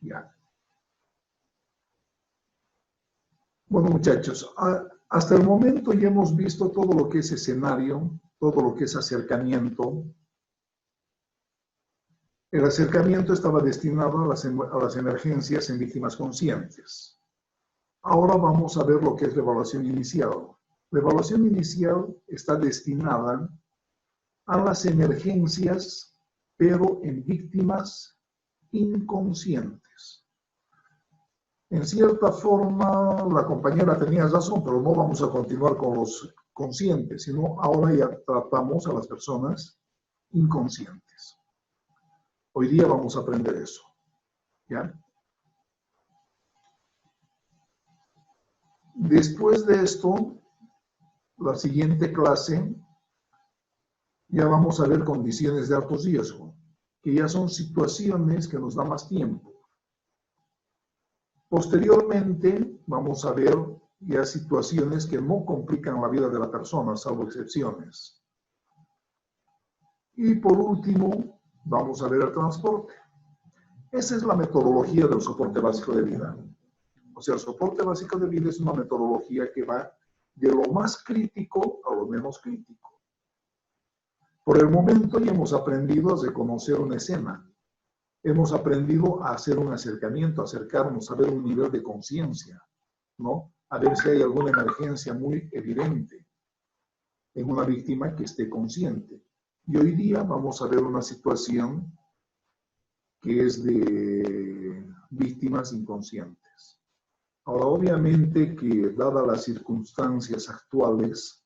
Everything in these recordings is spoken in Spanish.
Ya. Bueno, muchachos, hasta el momento ya hemos visto todo lo que es escenario, todo lo que es acercamiento. El acercamiento estaba destinado a las emergencias en víctimas conscientes. Ahora vamos a ver lo que es la evaluación inicial. La evaluación inicial está destinada a las emergencias, pero en víctimas inconscientes. En cierta forma, la compañera tenía razón, pero no vamos a continuar con los conscientes, sino ahora ya tratamos a las personas inconscientes. Hoy día vamos a aprender eso, ¿ya? Después de esto, la siguiente clase, ya vamos a ver condiciones de alto riesgo, que ya son situaciones que nos da más tiempo. Posteriormente, vamos a ver ya situaciones que no complican la vida de la persona, salvo excepciones. Y por último, vamos a ver el transporte. Esa es la metodología del soporte básico de vida. O sea, el soporte básico de vida es una metodología que va de lo más crítico a lo menos crítico. Por el momento ya hemos aprendido a reconocer una escena. Hemos aprendido a hacer un acercamiento, a acercarnos, a ver un nivel de conciencia, ¿no? A ver si hay alguna emergencia muy evidente en una víctima que esté consciente. Y hoy día vamos a ver una situación que es de víctimas inconscientes. Ahora, obviamente que dadas las circunstancias actuales,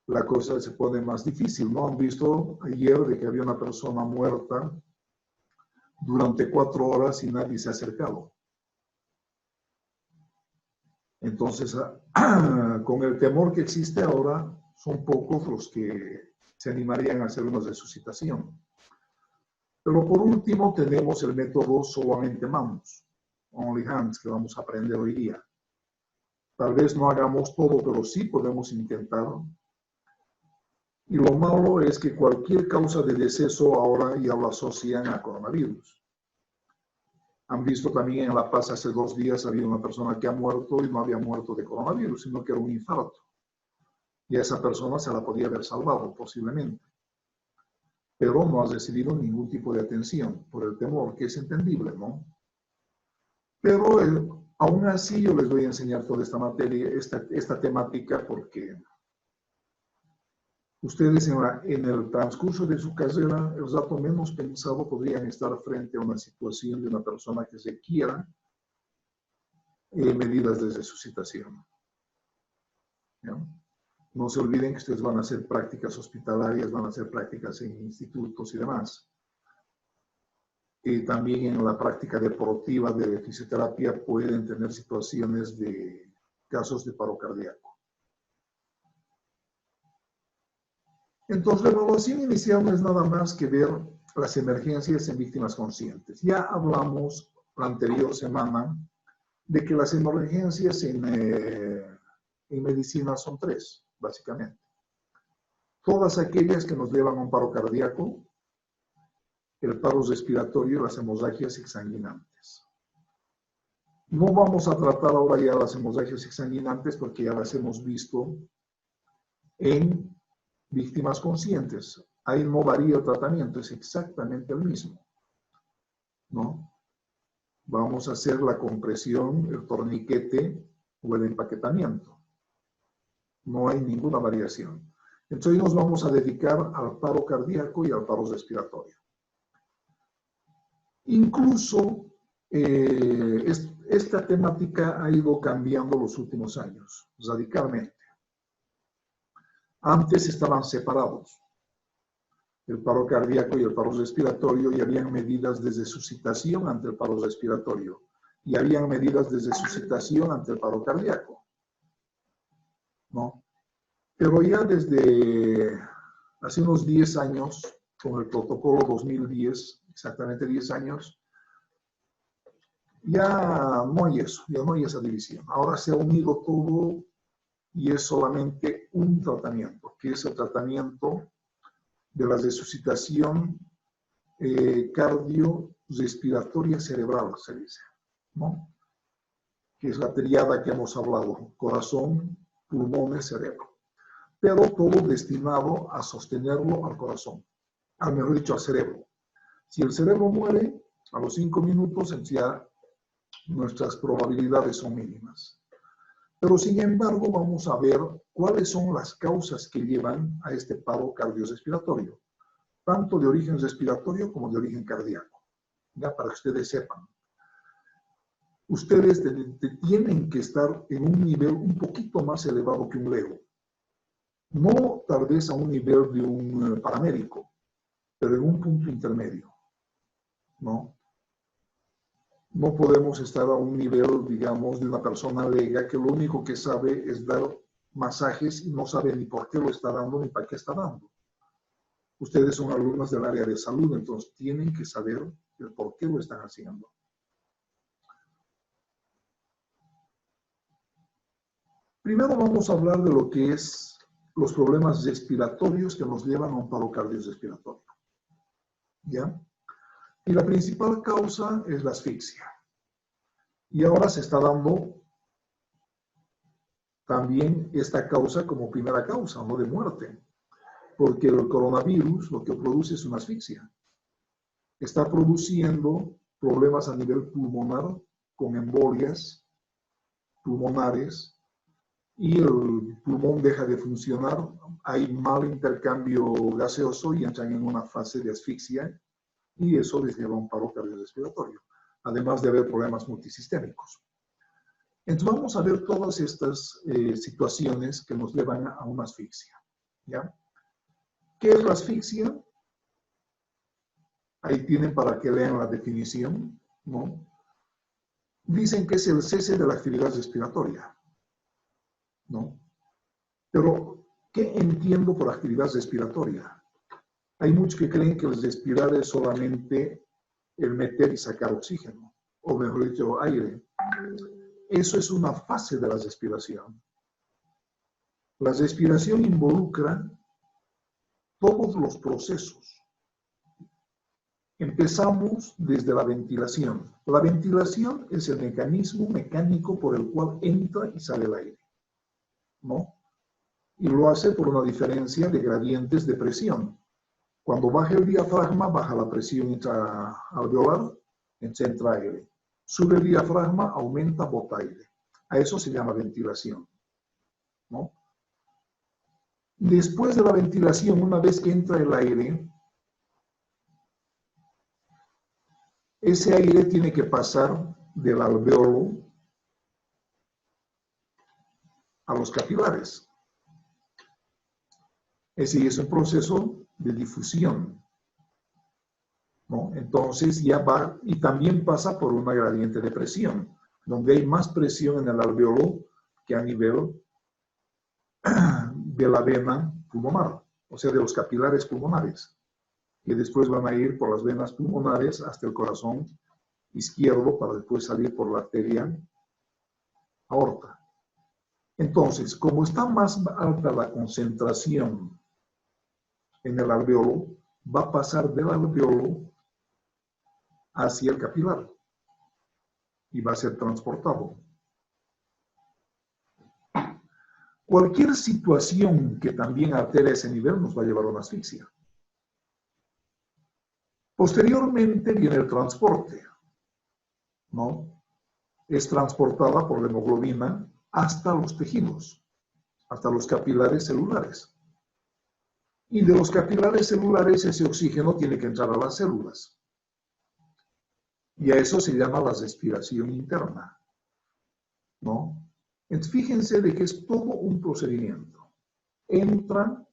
la cosa se pone más difícil, ¿no? Han visto ayer de que había una persona muerta durante 4 horas y nadie se ha acercado. Entonces, con el temor que existe ahora, son pocos los que se animarían a hacer una resucitación. Pero por último tenemos el método solamente manos, only hands, que vamos a aprender hoy día. Tal vez no hagamos todo, pero sí podemos intentar. Y lo malo es que cualquier causa de deceso ahora ya lo asocian a coronavirus. Han visto también en La Paz hace 2 días había una persona que ha muerto y no había muerto de coronavirus, sino que era un infarto. Y a esa persona se la podía haber salvado posiblemente. Pero no ha recibido ningún tipo de atención por el temor, que es entendible, ¿no? Pero aún así yo les voy a enseñar toda esta materia, esta temática, porque ustedes en el transcurso de su carrera, el rato menos pensado, podrían estar frente a una situación de una persona que requiera medidas de resucitación. ¿Ya? No se olviden que ustedes van a hacer prácticas hospitalarias, van a hacer prácticas en institutos y demás. Y también en la práctica deportiva de fisioterapia pueden tener situaciones de casos de paro cardíaco. Entonces, la evaluación inicial no es nada más que ver las emergencias en víctimas conscientes. Ya hablamos la anterior semana de que las emergencias en medicina son 3, básicamente. Todas aquellas que nos llevan a un paro cardíaco, el paro respiratorio y las hemorragias exsanguinantes. No vamos a tratar ahora ya las hemorragias exsanguinantes porque ya las hemos visto en víctimas conscientes. Ahí no varía el tratamiento, es exactamente el mismo, ¿no? Vamos a hacer la compresión, el torniquete o el empaquetamiento. No hay ninguna variación. Entonces nos vamos a dedicar al paro cardíaco y al paro respiratorio. Incluso esta temática ha ido cambiando los últimos años, radicalmente. Antes estaban separados, el paro cardíaco y el paro respiratorio, y habían medidas de resucitación ante el paro respiratorio, y habían medidas de resucitación ante el paro cardíaco, ¿no? Pero ya desde hace unos 10 años, con el protocolo 2010, exactamente 10 años, ya no hay eso, ya no hay esa división. Ahora se ha unido todo y es solamente un tratamiento, que es el tratamiento de la resucitación respiratoria cerebral, se dice, ¿no? Que es la triada que hemos hablado, corazón, pulmones, cerebro. Pero todo destinado a sostenerlo al corazón, mejor dicho, al cerebro. Si el cerebro muere, a los 5 minutos ya nuestras probabilidades son mínimas. Pero sin embargo, vamos a ver cuáles son las causas que llevan a este paro cardiorrespiratorio, tanto de origen respiratorio como de origen cardíaco. Ya para que ustedes sepan. Ustedes tienen que estar en un nivel un poquito más elevado que un lego. No tal vez a un nivel de un paramédico, pero en un punto intermedio, ¿no? No podemos estar a un nivel, digamos, de una persona lega que lo único que sabe es dar masajes y no sabe ni por qué lo está dando ni para qué está dando. Ustedes son alumnos del área de salud, entonces tienen que saber el por qué lo están haciendo. Primero vamos a hablar de lo que es los problemas respiratorios que nos llevan a un paro cardiorrespiratorio. ¿Ya? Y la principal causa es la asfixia. Y ahora se está dando también esta causa como primera causa, no de muerte. Porque el coronavirus lo que produce es una asfixia. Está produciendo problemas a nivel pulmonar con embolias pulmonares y el pulmón deja de funcionar. Hay mal intercambio gaseoso y entran en una fase de asfixia y eso les lleva a un paro cardiorrespiratorio, además de haber problemas multisistémicos. Entonces vamos a ver todas estas situaciones que nos llevan a una asfixia. ¿Ya? ¿Qué es la asfixia? Ahí tienen para que lean la definición, ¿no? Dicen que es el cese de la actividad respiratoria, ¿no? Pero, ¿qué entiendo por actividad respiratoria? Hay muchos que creen que el respirar es solamente el meter y sacar oxígeno, o mejor dicho, aire. Eso es una fase de la respiración. La respiración involucra todos los procesos. Empezamos desde la ventilación. La ventilación es el mecanismo mecánico por el cual entra y sale el aire, ¿no? Y lo hace por una diferencia de gradientes de presión. Cuando baja el diafragma, baja la presión intraalveolar, entra aire. Sube el diafragma, aumenta, bota aire. A eso se llama ventilación, ¿no? Después de la ventilación, una vez que entra el aire, ese aire tiene que pasar del alveolo a los capilares. Ese es un proceso de difusión, ¿no? Entonces ya va, y también pasa por una gradiente de presión, donde hay más presión en el alveolo que a nivel de la vena pulmonar, o sea, de los capilares pulmonares, que después van a ir por las venas pulmonares hasta el corazón izquierdo para después salir por la arteria aorta. Entonces, como está más alta la concentración en el alveolo, va a pasar del alveolo hacia el capilar y va a ser transportado. Cualquier situación que también altere ese nivel nos va a llevar a una asfixia. Posteriormente viene el transporte, ¿no? Es transportada por la hemoglobina hasta los tejidos, hasta los capilares celulares. Y de los capilares celulares ese oxígeno tiene que entrar a las células. Y a eso se llama la respiración interna, ¿no? Entonces, fíjense de que es todo un procedimiento. Entra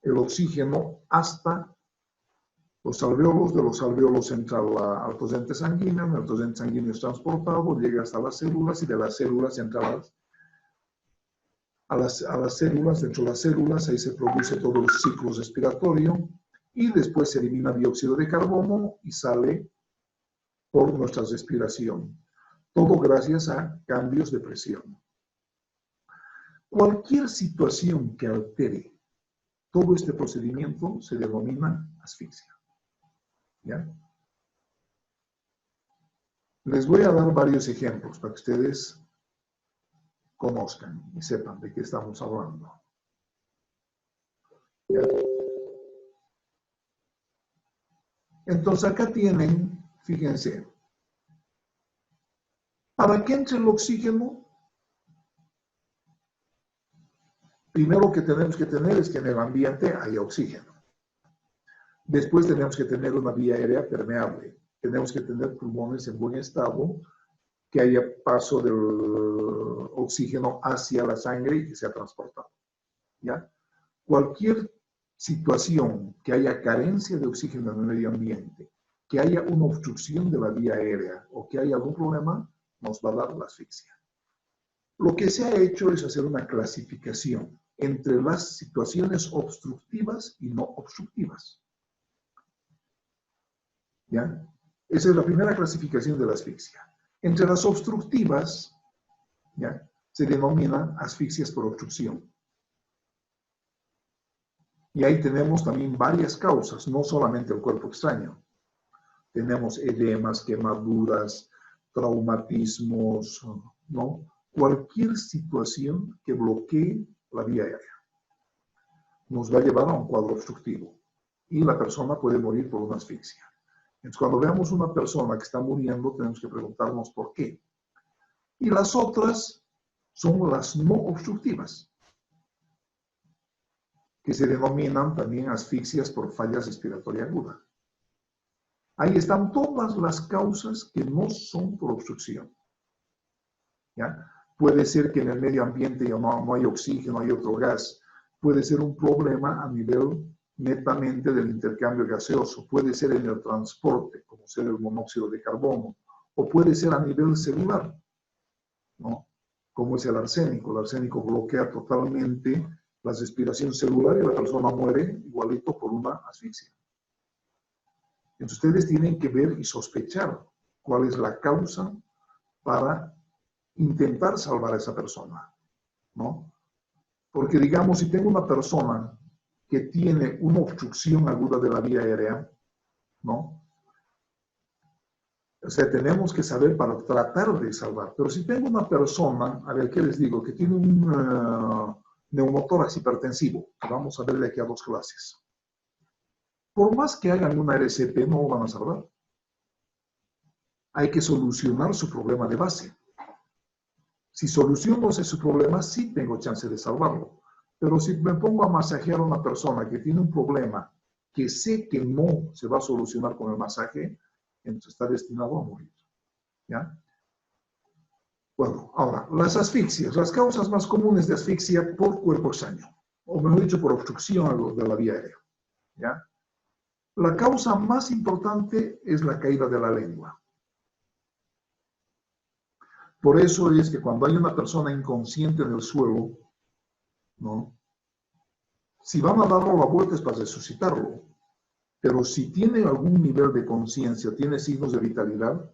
el oxígeno hasta los alveolos, de los alveolos entra al torrente sanguíneo, el torrente sanguíneo es transportado, llega hasta las células y de las células entra a las células, dentro de las células, ahí se produce todo el ciclo respiratorio y después se elimina dióxido de carbono y sale por nuestra respiración. Todo gracias a cambios de presión. Cualquier situación que altere todo este procedimiento se denomina asfixia. ¿Ya? Les voy a dar varios ejemplos para que ustedes conozcan y sepan de qué estamos hablando. ¿Ya? Entonces acá tienen, fíjense, para que entre el oxígeno, primero que tenemos que tener es que en el ambiente haya oxígeno. Después tenemos que tener una vía aérea permeable. Tenemos que tener pulmones en buen estado, que haya paso del oxígeno hacia la sangre y que sea transportado. ¿Ya? Cualquier situación que haya carencia de oxígeno en el medio ambiente, que haya una obstrucción de la vía aérea o que haya algún problema, nos va a dar la asfixia. Lo que se ha hecho es hacer una clasificación entre las situaciones obstructivas y no obstructivas. ¿Ya? Esa es la primera clasificación de la asfixia. Entre las obstructivas, ¿ya?, se denominan asfixias por obstrucción. Y ahí tenemos también varias causas, no solamente el cuerpo extraño. Tenemos edemas, quemaduras, traumatismos, ¿no? Cualquier situación que bloquee la vía aérea nos va a llevar a un cuadro obstructivo y la persona puede morir por una asfixia. Entonces, cuando veamos una persona que está muriendo, tenemos que preguntarnos por qué. Y las otras son las no obstructivas, que se denominan también asfixias por falla respiratoria aguda. Ahí están todas las causas que no son por obstrucción. ¿Ya? Puede ser que en el medio ambiente ya no hay oxígeno, hay otro gas. Puede ser un problema a nivel netamente del intercambio gaseoso. Puede ser en el transporte, como ser el monóxido de carbono. O puede ser a nivel celular, ¿no? Como es el arsénico. El arsénico bloquea totalmente la respiración celular y la persona muere igualito por una asfixia. Entonces ustedes tienen que ver y sospechar cuál es la causa para intentar salvar a esa persona, ¿no? Porque digamos, si tengo una persona que tiene una obstrucción aguda de la vía aérea, ¿no? O sea, tenemos que saber para tratar de salvar. Pero si tengo una persona, a ver, ¿qué les digo? Que tiene un neumotórax hipertensivo, vamos a ver de aquí a 2 clases. Por más que hagan una RCP, no lo van a salvar. Hay que solucionar su problema de base. Si soluciono ese problema, sí tengo chance de salvarlo. Pero si me pongo a masajear a una persona que tiene un problema que sé que no se va a solucionar con el masaje, entonces está destinado a morir. ¿Ya? Bueno, ahora, las asfixias. Las causas más comunes de asfixia por cuerpo extraño, o mejor dicho, por obstrucción de la vía aérea. ¿Ya? La causa más importante es la caída de la lengua. Por eso es que cuando hay una persona inconsciente en el suelo, ¿no?, si van a darlo la vuelta es para resucitarlo. Pero si tiene algún nivel de conciencia, tiene signos de vitalidad,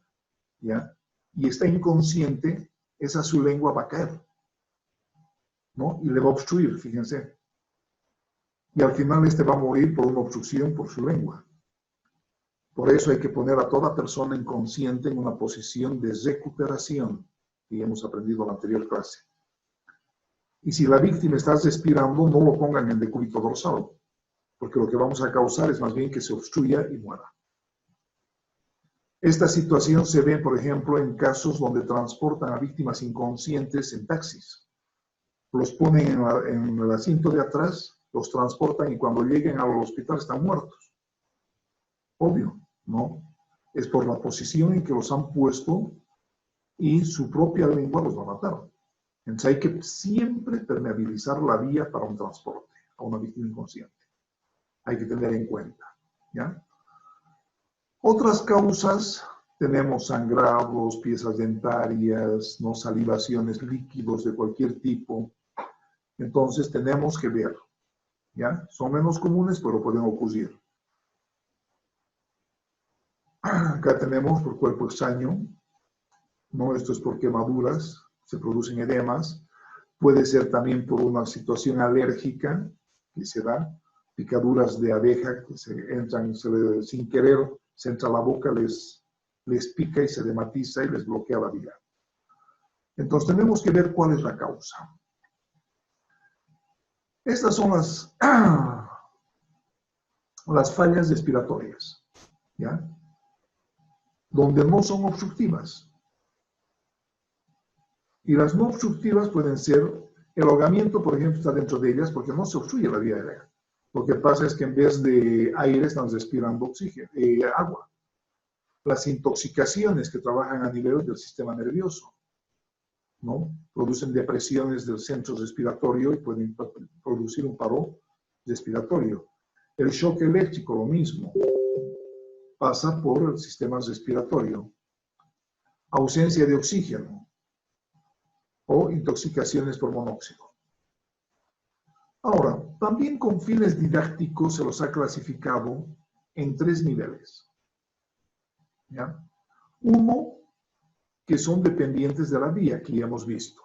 ¿ya?, y está inconsciente, esa su lengua va a caer, ¿no?, y le va a obstruir, fíjense. Y al final este va a morir por una obstrucción por su lengua. Por eso hay que poner a toda persona inconsciente en una posición de recuperación, que hemos aprendido en la anterior clase. Y si la víctima está respirando, no lo pongan en decúbito dorsal, porque lo que vamos a causar es más bien que se obstruya y muera. Esta situación se ve, por ejemplo, en casos donde transportan a víctimas inconscientes en taxis. Los ponen en el asiento de atrás, los transportan y cuando lleguen al hospital están muertos. Obvio, ¿no? Es por la posición en que los han puesto y su propia lengua los va a matar. Entonces hay que siempre permeabilizar la vía para un transporte a una víctima inconsciente. Hay que tener en cuenta, ¿ya? Otras causas, tenemos sangrados, piezas dentarias, ¿no?, salivaciones, líquidos de cualquier tipo. Entonces tenemos que ver, ¿ya? Son menos comunes, pero pueden ocurrir. Acá tenemos por cuerpo extraño, ¿no? Esto es por quemaduras, se producen edemas. Puede ser también por una situación alérgica que se da, picaduras de abeja que se entran sin querer, se entra a la boca, les pica y se dematiza y les bloquea la vía. Entonces tenemos que ver cuál es la causa. Estas son las fallas respiratorias, ¿ya? Donde no son obstructivas. Y las no obstructivas pueden ser, el ahogamiento, por ejemplo, está dentro de ellas porque no se obstruye la vía aérea. Lo que pasa es que en vez de aire están respirando oxígeno, agua. Las intoxicaciones que trabajan a nivel del sistema nervioso, ¿no? Producen depresiones del centro respiratorio y pueden producir un paro respiratorio. El shock eléctrico, lo mismo, pasa por el sistema respiratorio. Ausencia de oxígeno o intoxicaciones por monóxido. Ahora, también con fines didácticos se los ha clasificado en 3 niveles. ¿Ya? Uno, que son dependientes de la vía, que ya hemos visto.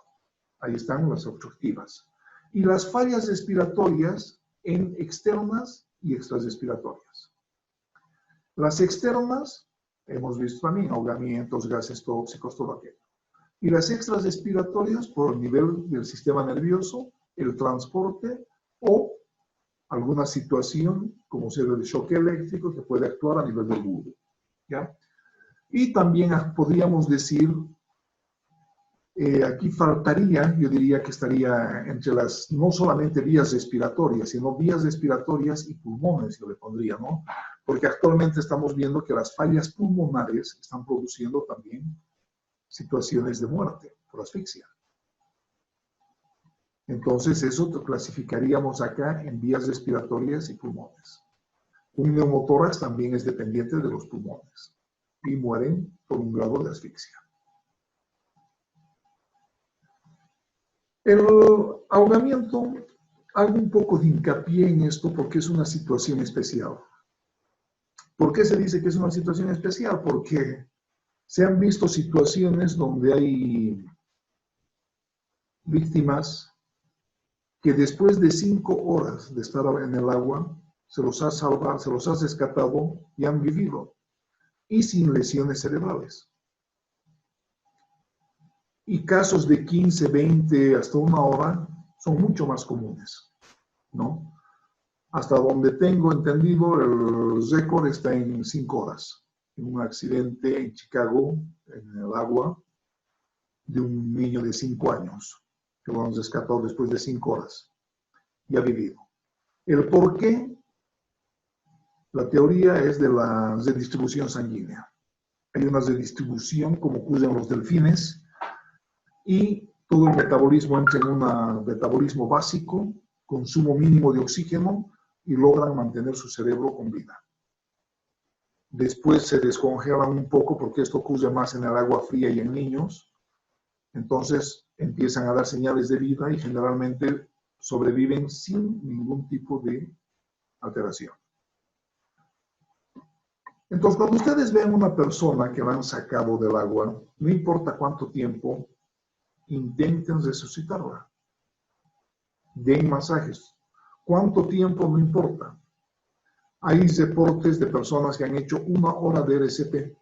Ahí están las obstructivas. Y las fallas respiratorias en externas y extrarrespiratorias. Las externas, hemos visto también ahogamientos, gases tóxicos, todo aquello. Y las extrarrespiratorias por el nivel del sistema nervioso, el transporte o alguna situación como ser el shock eléctrico que puede actuar a nivel del bulbo. ¿Ya? Y también podríamos decir, aquí faltaría, yo diría que estaría entre las, no solamente vías respiratorias, sino vías respiratorias y pulmones, yo le pondría, ¿no? Porque actualmente estamos viendo que las fallas pulmonares están produciendo también situaciones de muerte por asfixia. Entonces, eso lo clasificaríamos acá en vías respiratorias y pulmones. Un neumotórax también es dependiente de los pulmones y mueren por un grado de asfixia. El ahogamiento, hago un poco de hincapié en esto porque es una situación especial. ¿Por qué se dice que es una situación especial? Porque se han visto situaciones donde hay víctimas que después de 5 horas de estar en el agua, se los ha salvado, se los ha rescatado y han vivido, y sin lesiones cerebrales. Y casos de 15, 20, hasta 1 hora son mucho más comunes, ¿no? Hasta donde tengo entendido, el récord está en 5 horas. En un accidente en Chicago, en el agua, de un niño de 5 años, que lo han rescatado después de 5 horas. Y ha vivido. El por qué, la teoría es de la redistribución sanguínea. Hay una redistribución como ocurre en los delfines y todo el metabolismo entra en un metabolismo básico, consumo mínimo de oxígeno y logran mantener su cerebro con vida. Después se descongelan un poco porque esto ocurre más en el agua fría y en niños. Entonces empiezan a dar señales de vida y generalmente sobreviven sin ningún tipo de alteración. Entonces, cuando ustedes ven una persona que la han sacado del agua, no importa cuánto tiempo, intenten resucitarla. Den masajes. ¿Cuánto tiempo? No importa. Hay reportes de personas que han hecho 1 hora de RCP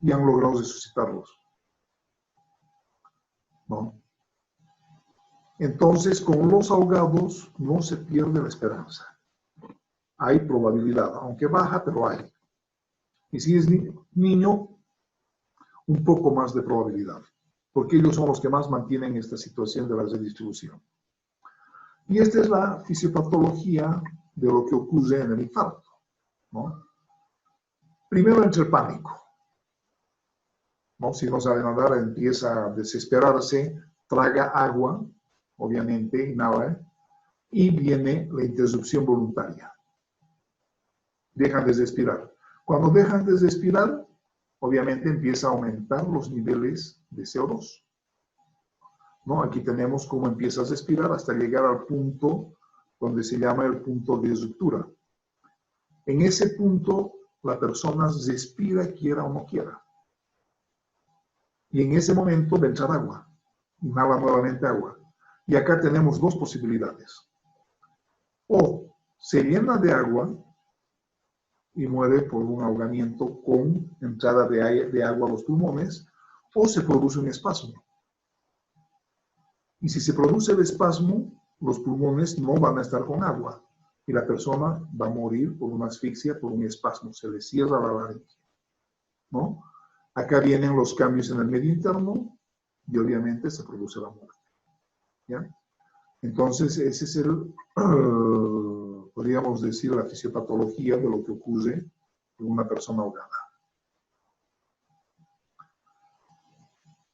y han logrado resucitarlos. ¿No? Entonces, con los ahogados no se pierde la esperanza. Hay probabilidad, aunque baja, pero hay. Y si es niño, un poco más de probabilidad, porque ellos son los que más mantienen esta situación de la redistribución. Y esta es la fisiopatología de lo que ocurre en el infarto, ¿no? Primero entra el pánico, ¿no? Si no sabe nadar, empieza a desesperarse, traga agua, obviamente, inhala, y viene la interrupción voluntaria. Dejan de respirar. Cuando dejan de respirar, obviamente empieza a aumentar los niveles de CO2. ¿No? Aquí tenemos cómo empieza a respirar hasta llegar al punto donde se llama el punto de ruptura. En ese punto, la persona respira quiera o no quiera. Y en ese momento va a entrar agua. Inhala nuevamente agua. Y acá tenemos 2 posibilidades. O se llena de agua y muere por un ahogamiento con entrada de agua a los pulmones, o se produce un espasmo. Y si se produce el espasmo, los pulmones no van a estar con agua y la persona va a morir por una asfixia, por un espasmo, se le cierra la laringe, ¿no? Acá vienen los cambios en el medio interno y obviamente se produce la muerte, ¿ya? Entonces, ese es podríamos decir, la fisiopatología de lo que ocurre en una persona ahogada.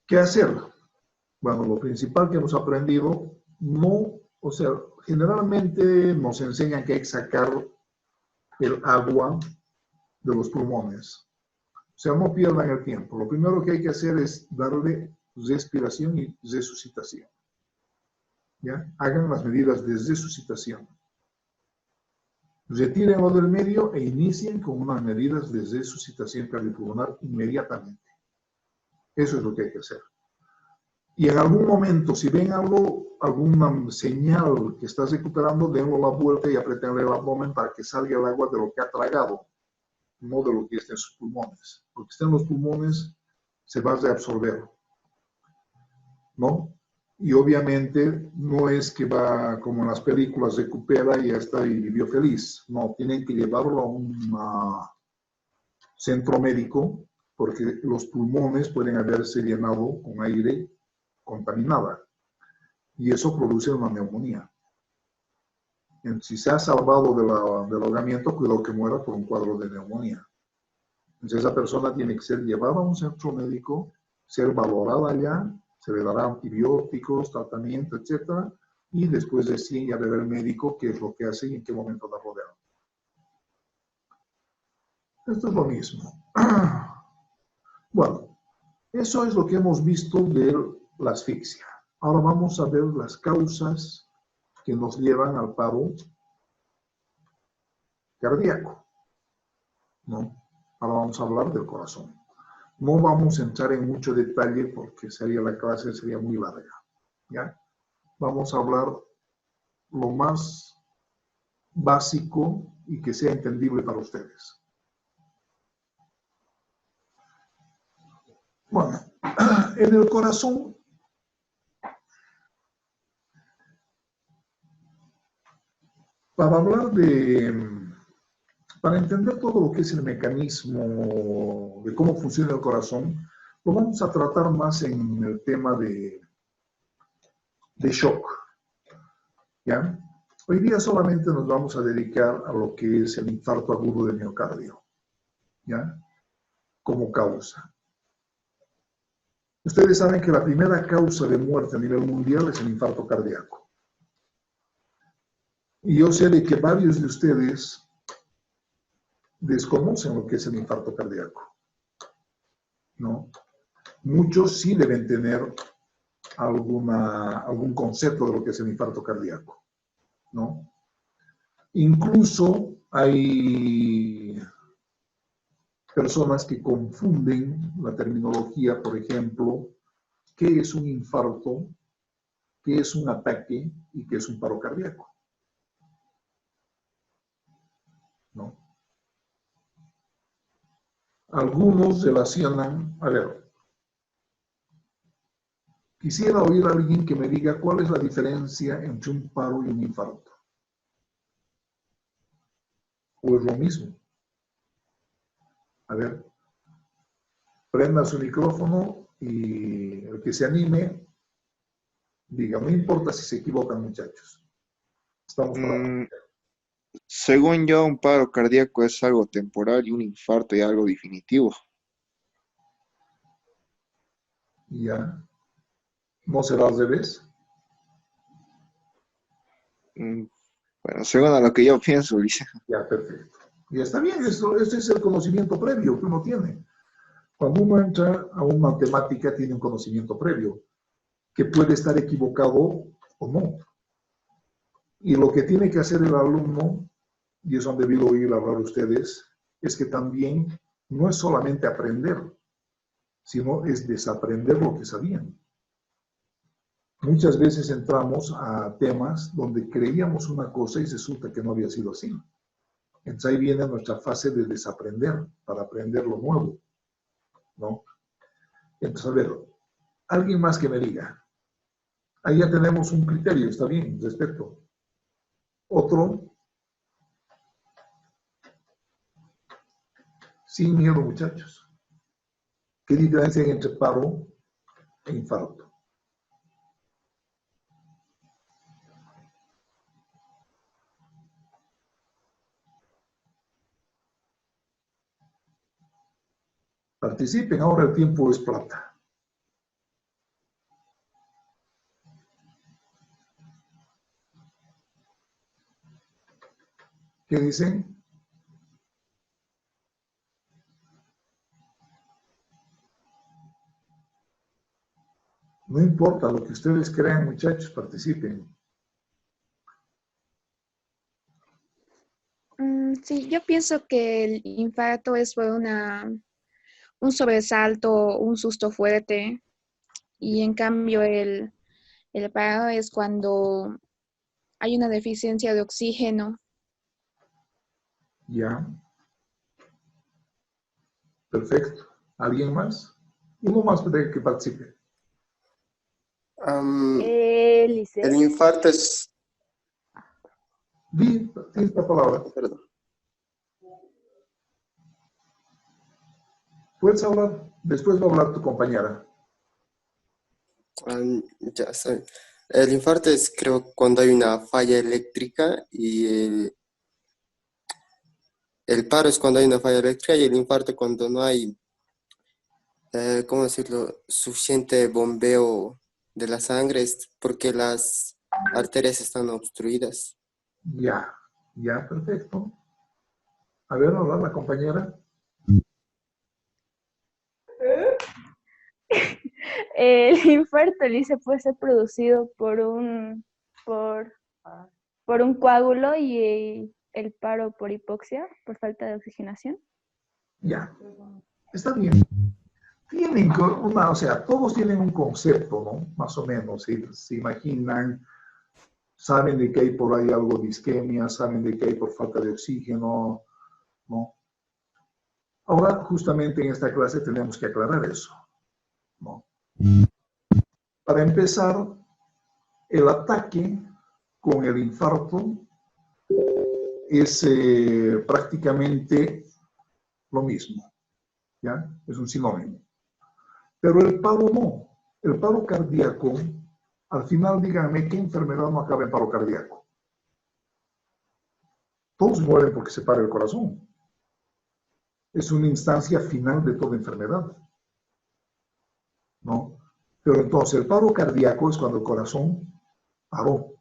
¿Qué hacer? Bueno, lo principal que hemos aprendido, o sea, generalmente nos enseñan que hay que sacar el agua de los pulmones. O sea, no pierdan el tiempo. Lo primero que hay que hacer es darle respiración y resucitación. ¿Ya? Hagan las medidas de resucitación. Retírenlo del medio e inicien con unas medidas de resucitación cardiopulmonar inmediatamente. Eso es lo que hay que hacer. Y en algún momento, si ven algo, alguna señal que está recuperando, denlo la vuelta y apretenle el abdomen para que salga el agua de lo que ha tragado, no de lo que está en sus pulmones. Lo que está en los pulmones se va a reabsorber, ¿no? Y obviamente no es que va, como en las películas, recupera y ya está y vivió feliz. No, tienen que llevarlo a un centro médico porque los pulmones pueden haberse llenado con aire contaminada y eso produce una neumonía. Si se ha salvado del ahogamiento, cuidado que muera por un cuadro de neumonía. Entonces esa persona tiene que ser llevada a un centro médico, ser valorada allá, se le dará antibióticos, tratamiento, etc. Y después de 100 ya verá el médico qué es lo que hace y en qué momento la rodea. Esto es lo mismo. Bueno, eso es lo que hemos visto de la asfixia. Ahora vamos a ver las causas que nos llevan al paro cardíaco, ¿no? Ahora vamos a hablar del corazón. No vamos a entrar en mucho detalle porque la clase sería muy larga, ¿ya? Vamos a hablar lo más básico y que sea entendible para ustedes. Bueno, en el corazón para entender todo lo que es el mecanismo de cómo funciona el corazón, lo vamos a tratar más en el tema de shock, ¿ya? Hoy día solamente nos vamos a dedicar a lo que es el infarto agudo de miocardio, ¿ya? Como causa. Ustedes saben que la primera causa de muerte a nivel mundial es el infarto cardíaco. Y yo sé de que varios de ustedes desconocen lo que es el infarto cardíaco, ¿no? Muchos sí deben tener algún concepto de lo que es el infarto cardíaco, ¿no? Incluso hay personas que confunden la terminología, por ejemplo, qué es un infarto, qué es un ataque y qué es un paro cardíaco, ¿no? Algunos relacionan, a ver, quisiera oír a alguien que me diga cuál es la diferencia entre un paro y un infarto. ¿O es lo mismo? A ver, prenda su micrófono y el que se anime, diga, no importa si se equivocan, muchachos. Estamos para... Según yo, un paro cardíaco es algo temporal y un infarto es algo definitivo. Ya. ¿No será al revés? Bueno, según a lo que yo pienso, Ulises. Ya, perfecto. Y está bien, este es el conocimiento previo que uno tiene. Cuando uno entra a una temática, tiene un conocimiento previo, que puede estar equivocado o no. Y lo que tiene que hacer el alumno, y eso han debido oír hablar ustedes, es que también no es solamente aprender, sino es desaprender lo que sabían. Muchas veces entramos a temas donde creíamos una cosa y resulta que no había sido así. Entonces ahí viene nuestra fase de desaprender para aprender lo nuevo, ¿no? Entonces, a ver, alguien más que me diga. Ahí ya tenemos un criterio, está bien, respeto. Otro, sin miedo, muchachos. ¿Qué diferencia hay entre paro e infarto? Participen, ahora el tiempo es plata. ¿Qué dicen? No importa lo que ustedes crean, muchachos, participen. Sí, yo pienso que el infarto es por un sobresalto, un susto fuerte, y en cambio el paro es cuando hay una deficiencia de oxígeno. Ya, perfecto. ¿Alguien más? Uno más de que participe. El Lice. infarto es, Di, tienes la palabra. perdón, Puedes hablar, después va a hablar tu compañera. ya sé. El infarto es, creo, cuando hay una falla eléctrica y el paro es cuando hay una falla eléctrica y el infarto cuando no hay, ¿cómo decirlo?, suficiente bombeo de la sangre, es porque las arterias están obstruidas. Ya, ya, perfecto. A ver, habla la compañera. El infarto, Lice, puede ser producido por un coágulo y el paro por hipoxia, por falta de oxigenación. Ya, está bien. Tienen una, o sea, todos tienen un concepto, ¿no? Más o menos, se imaginan, saben de que hay por ahí algo de isquemia, saben de que hay por falta de oxígeno, ¿no? Ahora, justamente en esta clase tenemos que aclarar eso, ¿no? Para empezar, el ataque con el infarto es prácticamente lo mismo, ¿ya? Es un sinónimo. Pero el paro no. El paro cardíaco, al final díganme qué enfermedad no acaba en paro cardíaco. Todos mueren porque se para el corazón. Es una instancia final de toda enfermedad, ¿no? Pero entonces el paro cardíaco es cuando el corazón paró.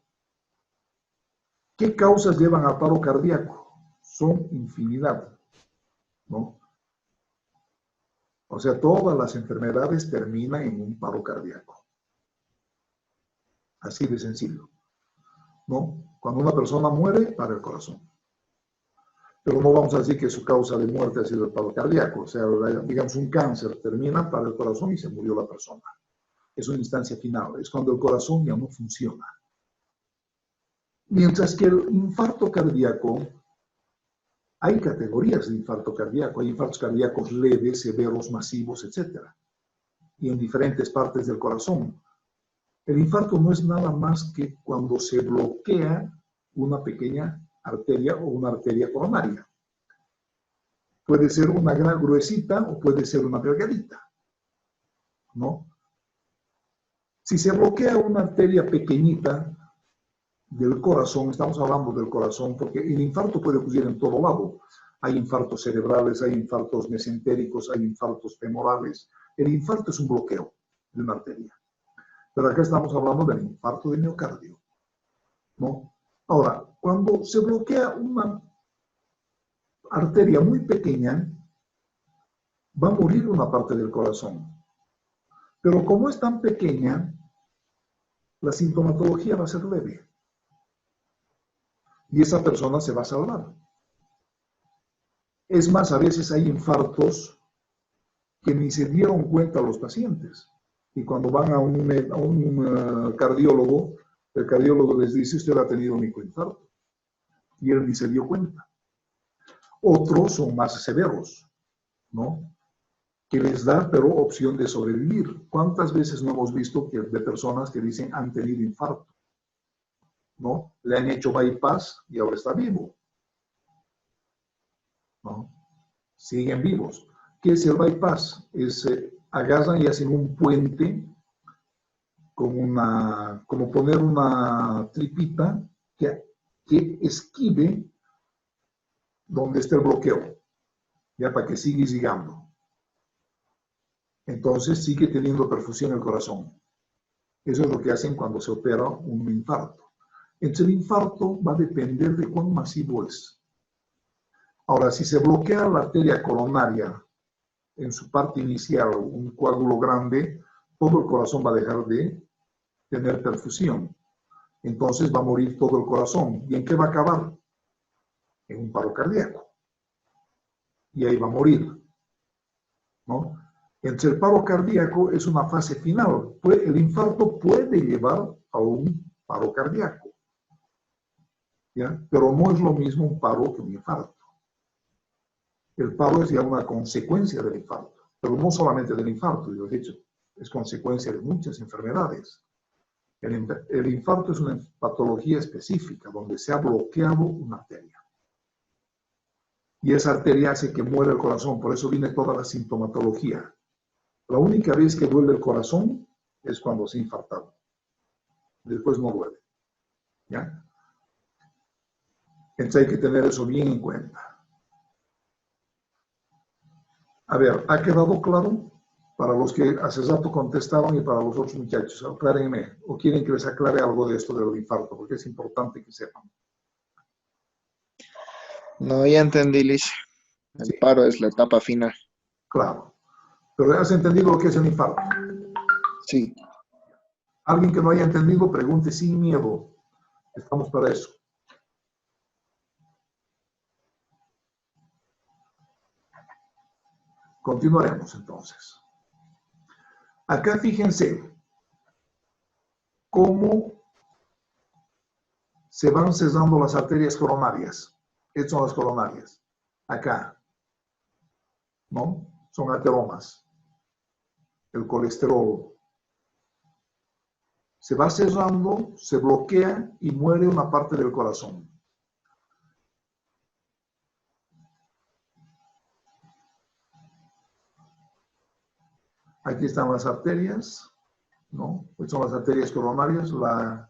¿Qué causas llevan al paro cardíaco? Son infinidad, ¿no? O sea, todas las enfermedades terminan en un paro cardíaco. Así de sencillo, ¿no? Cuando una persona muere, para el corazón. Pero no vamos a decir que su causa de muerte ha sido el paro cardíaco. O sea, digamos, un cáncer termina para el corazón y se murió la persona. Es una instancia final, es cuando el corazón ya no funciona. Mientras que el infarto cardíaco, hay categorías de infarto cardíaco. Hay infartos cardíacos leves, severos, masivos, etc. Y en diferentes partes del corazón. El infarto no es nada más que cuando se bloquea una pequeña arteria o una arteria coronaria. Puede ser una gran gruesita o puede ser una delgadita, ¿no? Si se bloquea una arteria pequeñita del corazón, estamos hablando del corazón, porque el infarto puede ocurrir en todo lado. Hay infartos cerebrales, hay infartos mesentéricos, hay infartos femorales. El infarto es un bloqueo de una arteria. Pero acá estamos hablando del infarto de miocardio, ¿no? Ahora, cuando se bloquea una arteria muy pequeña, va a morir una parte del corazón. Pero como es tan pequeña, la sintomatología va a ser leve. Y esa persona se va a salvar. Es más, a veces hay infartos que ni se dieron cuenta los pacientes. Y cuando van a un cardiólogo, el cardiólogo les dice, usted ha tenido un microinfarto. Y él ni se dio cuenta. Otros son más severos, ¿no? Que les da, pero opción de sobrevivir. ¿Cuántas veces no hemos visto de personas que dicen han tenido infarto? ¿No? Le han hecho bypass y ahora está vivo, ¿no? Siguen vivos. ¿Qué es el bypass? Agarran y hacen un puente como poner una tripita que esquive donde está el bloqueo, ya para que siga llegando. Entonces sigue teniendo perfusión el corazón. Eso es lo que hacen cuando se opera un infarto. Entonces el infarto va a depender de cuán masivo es. Ahora, si se bloquea la arteria coronaria en su parte inicial, un coágulo grande, todo el corazón va a dejar de tener perfusión. Entonces va a morir todo el corazón. ¿Y en qué va a acabar? En un paro cardíaco. Y ahí va a morir, ¿no? Entonces el paro cardíaco es una fase final. El infarto puede llevar a un paro cardíaco, ¿ya? Pero no es lo mismo un paro que un infarto. El paro es ya una consecuencia del infarto, pero no solamente del infarto, yo he dicho, es consecuencia de muchas enfermedades. El infarto es una patología específica donde se ha bloqueado una arteria. Y esa arteria hace que muera el corazón, por eso viene toda la sintomatología. La única vez que duele el corazón es cuando se ha infartado. Después no duele, ¿ya? Entonces hay que tener eso bien en cuenta. A ver, ¿ha quedado claro? Para los que hace rato contestaron y para los otros muchachos, aclárenme. ¿O quieren que les aclare algo de esto del infarto? Porque es importante que sepan. No, ya entendí, Liz. El Sí, paro es la etapa final. claro. Pero ¿has entendido lo que es el infarto? Sí. Alguien que no haya entendido, pregunte sin miedo. Estamos para eso. Continuaremos entonces. Acá fíjense cómo se van cesando las arterias coronarias. Estas son las coronarias. Acá, ¿no? Son ateromas. El colesterol se va cerrando, se bloquea y muere una parte del corazón. Aquí están las arterias, ¿no? Estas son las arterias coronarias, la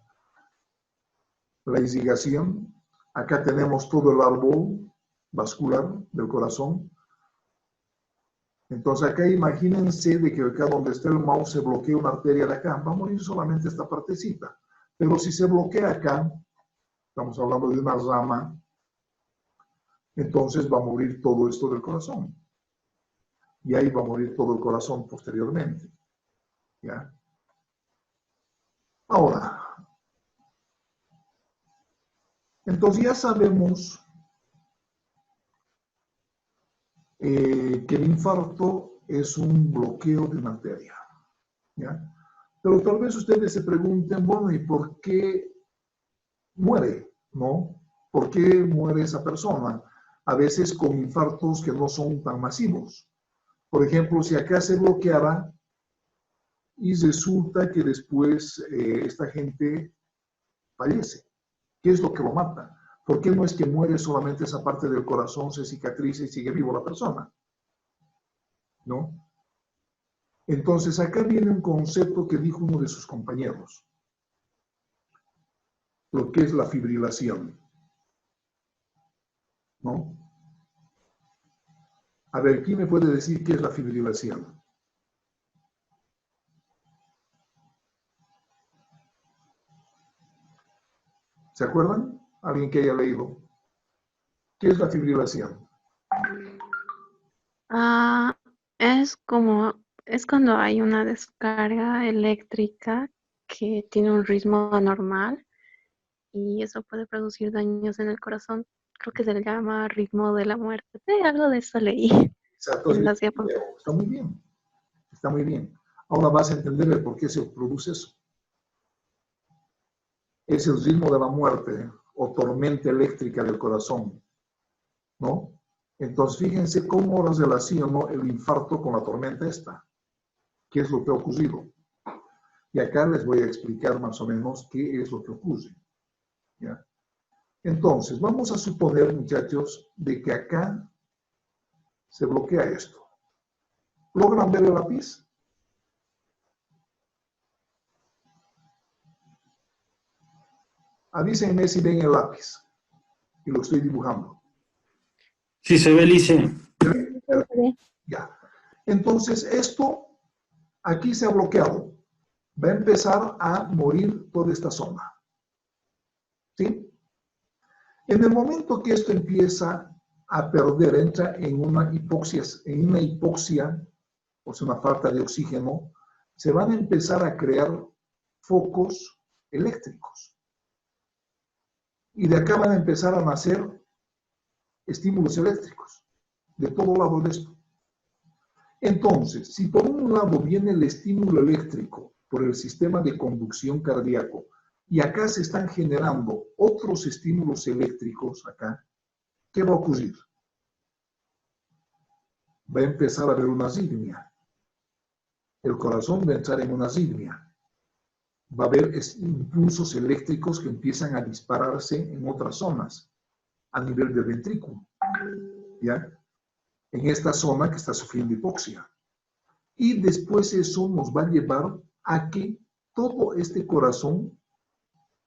irrigación. Acá tenemos todo el árbol vascular del corazón. Entonces acá imagínense de que acá donde está el mouse se bloquea una arteria de acá, va a morir solamente esta partecita. Pero si se bloquea acá, estamos hablando de una rama, entonces va a morir todo esto del corazón. Y ahí va a morir todo el corazón posteriormente. ¿Ya? Ahora, entonces ya sabemos que el infarto es un bloqueo de una arteria. ¿Ya? Pero tal vez ustedes se pregunten, bueno, ¿y por qué muere? ¿No? ¿Por qué muere esa persona? A veces con infartos que no son tan masivos. Por ejemplo, si acá se bloqueara y resulta que después esta gente fallece. ¿Qué es lo que lo mata? ¿Por qué no es que muere solamente esa parte del corazón, se cicatriza y sigue vivo la persona? ¿No? Entonces, acá viene un concepto que dijo uno de sus compañeros, lo que es la fibrilación. ¿No? A ver, ¿quién me puede decir qué es la fibrilación? ¿Se acuerdan? ¿Alguien que haya leído? ¿Qué es la fibrilación? Ah, es cuando hay una descarga eléctrica que tiene un ritmo anormal y eso puede producir daños en el corazón. Creo que se le llama ritmo de la muerte. Algo de eso leí Exacto, en las diapositivas. está muy bien, está muy bien. Ahora vas a entender el por qué se produce eso. Es el ritmo de la muerte o tormenta eléctrica del corazón, ¿no? Entonces, fíjense cómo ahora relaciono el infarto con la tormenta esta. ¿Qué es lo que ha ocurrido? Y acá les voy a explicar más o menos qué es lo que ocurre. ¿Ya? Entonces, vamos a suponer, muchachos, de que acá se bloquea esto. ¿Logran ver el lápiz? Avísenme si ven el lápiz. Y lo estoy dibujando. Sí, se ve, Lice. Ya. Entonces, esto aquí se ha bloqueado. Va a empezar a morir toda esta zona. ¿Sí? En el momento que esto empieza a perder, entra en una hipoxia, o sea, una falta de oxígeno, se van a empezar a crear focos eléctricos. Y de acá van a empezar a nacer estímulos eléctricos, de todo lado de esto. Entonces, si por un lado viene el estímulo eléctrico por el sistema de conducción cardíaco, y acá se están generando otros estímulos eléctricos acá, ¿qué va a ocurrir? Va a empezar a haber una arritmia. El corazón va a entrar en una arritmia. Va a haber impulsos eléctricos que empiezan a dispararse en otras zonas, a nivel del ventrículo, ¿ya? En esta zona que está sufriendo hipoxia. Y después eso nos va a llevar a que todo este corazón,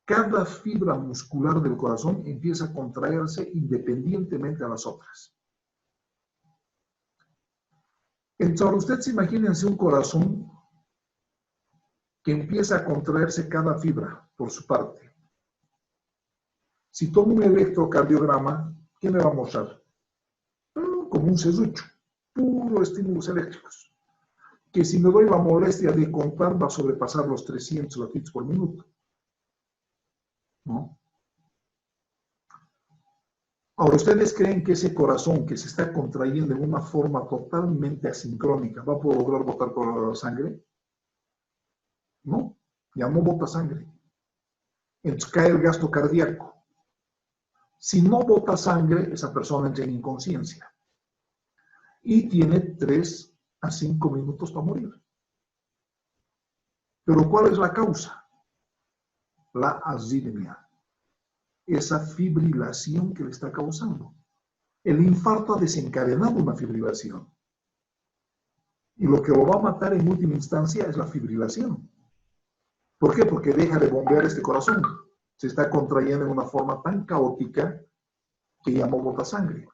cada fibra muscular del corazón empieza a contraerse independientemente a las otras. Entonces, ustedes imagínense un corazón que empieza a contraerse cada fibra por su parte. Si tomo un electrocardiograma, ¿qué me va a mostrar? Como un serrucho, puro estímulos eléctricos, que si me doy la molestia de contar va a sobrepasar los 300 latidos por minuto. ¿No? Ahora, ¿ustedes creen que ese corazón que se está contrayendo de una forma totalmente asincrónica va a poder lograr botar por la sangre? No, ya no bota sangre. Entonces cae el gasto cardíaco. Si no bota sangre, esa persona entra en inconsciencia. Y tiene 3 a 5 minutos para morir. Pero ¿cuál es la causa? La arritmia. Esa fibrilación que le está causando. El infarto ha desencadenado una fibrilación. Y lo que lo va a matar en última instancia es la fibrilación. ¿Por qué? Porque deja de bombear este corazón. Se está contrayendo en una forma tan caótica que ya no bota sangre.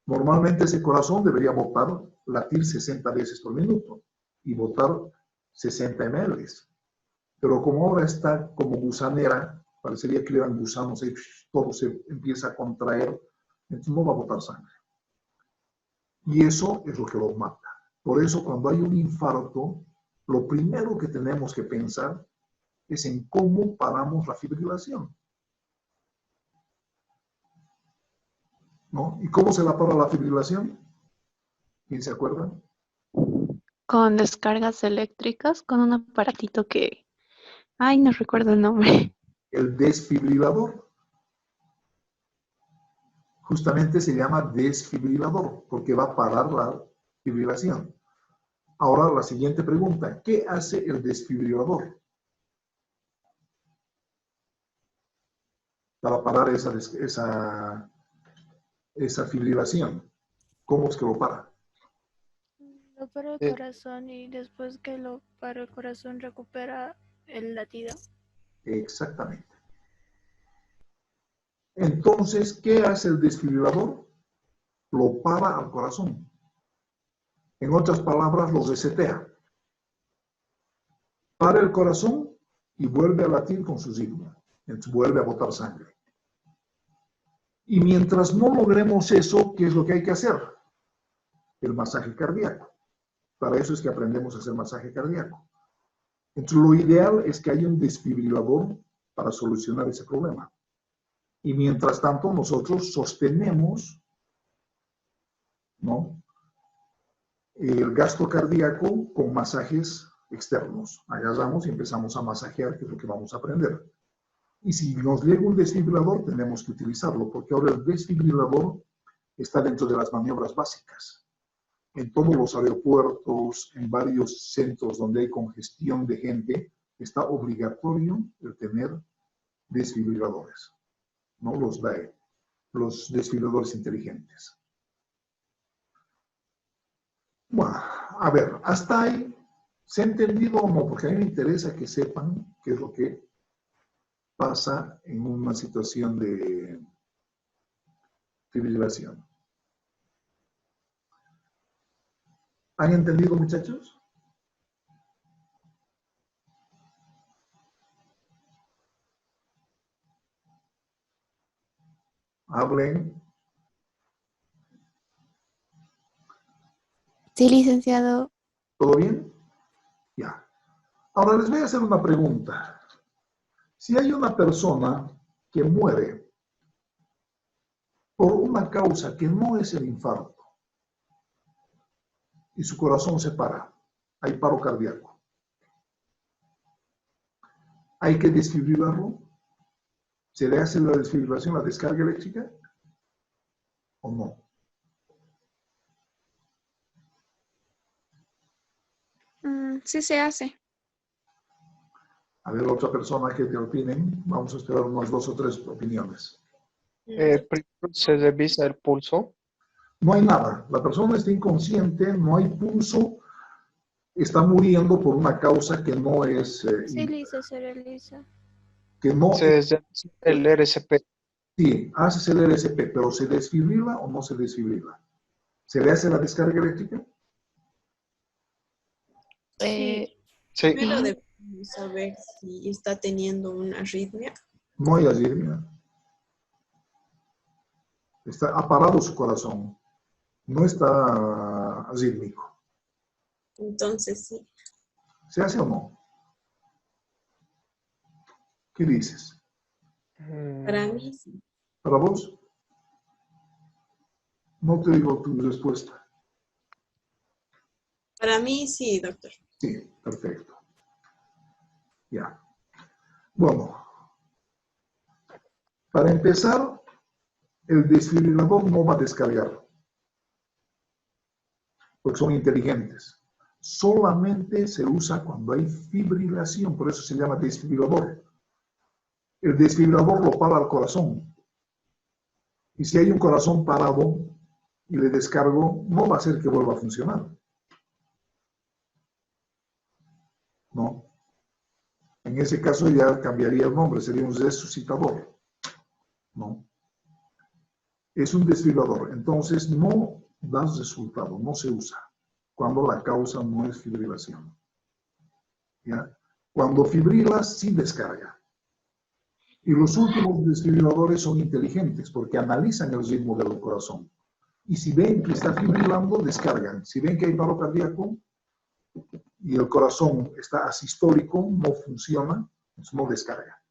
Normalmente ese corazón debería latir 60 veces por minuto y botar 60 ml. Pero como ahora está como gusanera, parecería que le dan gusanos y todo se empieza a contraer, entonces no va a botar sangre. Y eso es lo que lo mata. Por eso cuando hay un infarto, lo primero que tenemos que pensar es en cómo paramos la fibrilación. ¿No? ¿Y cómo se la para la fibrilación? ¿Quién se acuerda? Con descargas eléctricas, con un aparatito que... Ay, no recuerdo el nombre. El desfibrilador. Justamente se llama desfibrilador, porque va a parar la fibrilación. Ahora la siguiente pregunta, ¿qué hace el desfibrilador para parar esa fibrilación? ¿Cómo es que lo para? Lo para el corazón y después que lo para el corazón recupera el latido. Exactamente. Entonces, ¿qué hace el desfibrilador? Lo para al corazón. En otras palabras, lo resetea. Para el corazón y vuelve a latir con su ritmo. Entonces vuelve a botar sangre. Y mientras no logremos eso, ¿qué es lo que hay que hacer? El masaje cardíaco. Para eso es que aprendemos a hacer masaje cardíaco. Entonces lo ideal es que haya un desfibrilador para solucionar ese problema. Y mientras tanto nosotros sostenemos, ¿no?, el gasto cardíaco con masajes externos. Agarramos y empezamos a masajear, que es lo que vamos a aprender. Y si nos llega un desfibrilador, tenemos que utilizarlo, porque ahora el desfibrilador está dentro de las maniobras básicas. En todos los aeropuertos, en varios centros donde hay congestión de gente, está obligatorio el tener desfibriladores, ¿no? Los DAE, los desfibriladores inteligentes. Bueno, a ver, hasta ahí, ¿se ha entendido o no? Porque a mí me interesa que sepan qué es lo que pasa en una situación de fibrilación. ¿Han entendido, muchachos? Hablen. Sí, licenciado. ¿Todo bien? Ya. Ahora les voy a hacer una pregunta. Si hay una persona que muere por una causa que no es el infarto y su corazón se para, hay paro cardíaco, ¿hay que desfibrilarlo? ¿Se le hace la desfibrilación, la descarga eléctrica o no? Sí se hace. A ver, otra persona que te opinen. Vamos a esperar unas 2 o 3 opiniones. Primero se revisa el pulso. No hay nada. La persona está inconsciente, no hay pulso, está muriendo por una causa que no es... Se realiza. que no Se revisa el RCP. Sí, hace el RSP, pero ¿se desfibrila o no se desfibrila? ¿Se le hace la descarga eléctrica? Sí. Sí. Primero debemos saber si está teniendo una arritmia. No hay arritmia. Ha parado su corazón. No está arrítmico. Entonces sí. ¿Se hace o no? ¿Qué dices? Para mí sí. ¿Para vos? No te digo tu respuesta. Para mí sí, doctor. Sí, perfecto. Ya. Bueno, para empezar, el desfibrilador no va a descargar, porque son inteligentes. Solamente se usa cuando hay fibrilación, por eso se llama desfibrilador. El desfibrilador lo para al corazón. Y si hay un corazón parado y le descargo, no va a hacer que vuelva a funcionar. No. En ese caso ya cambiaría el nombre, sería un resucitador. No. Es un desfibrilador. Entonces no da resultado, no se usa cuando la causa no es fibrilación. ¿Ya? Cuando fibrila, sí descarga. Y los últimos desfibriladores son inteligentes porque analizan el ritmo del corazón. Y si ven que está fibrilando, descargan. Si ven que hay paro cardíaco y el corazón está asistólico, no funciona, entonces no descarga.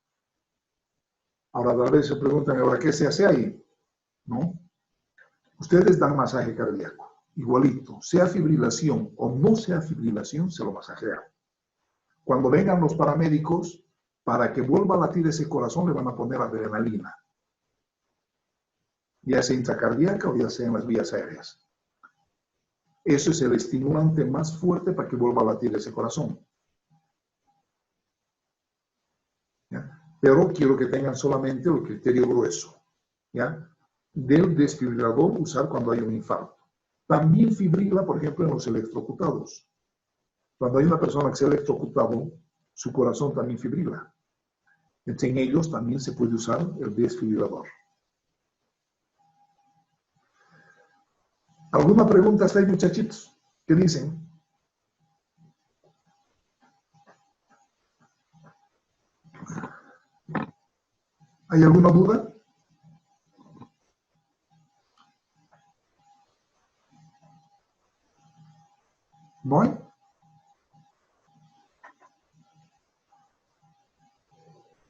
Ahora, a veces se preguntan, ¿ahora qué se hace ahí? ¿No? Ustedes dan masaje cardíaco, igualito, sea fibrilación o no sea fibrilación, se lo masajean. Cuando vengan los paramédicos, para que vuelva a latir ese corazón, le van a poner adrenalina, ya sea intracardíaca o ya sea en las vías aéreas. Eso es el estimulante más fuerte para que vuelva a latir ese corazón. ¿Ya? Pero quiero que tengan solamente el criterio grueso, ¿ya? Del desfibrilador usar cuando hay un infarto. También fibrila, por ejemplo, en los electrocutados. Cuando hay una persona que se ha electrocutado, su corazón también fibrila. Entonces, en ellos también se puede usar el desfibrilador. ¿Alguna pregunta hasta ahí, muchachitos? ¿Qué dicen? ¿Hay alguna duda? ¿No hay?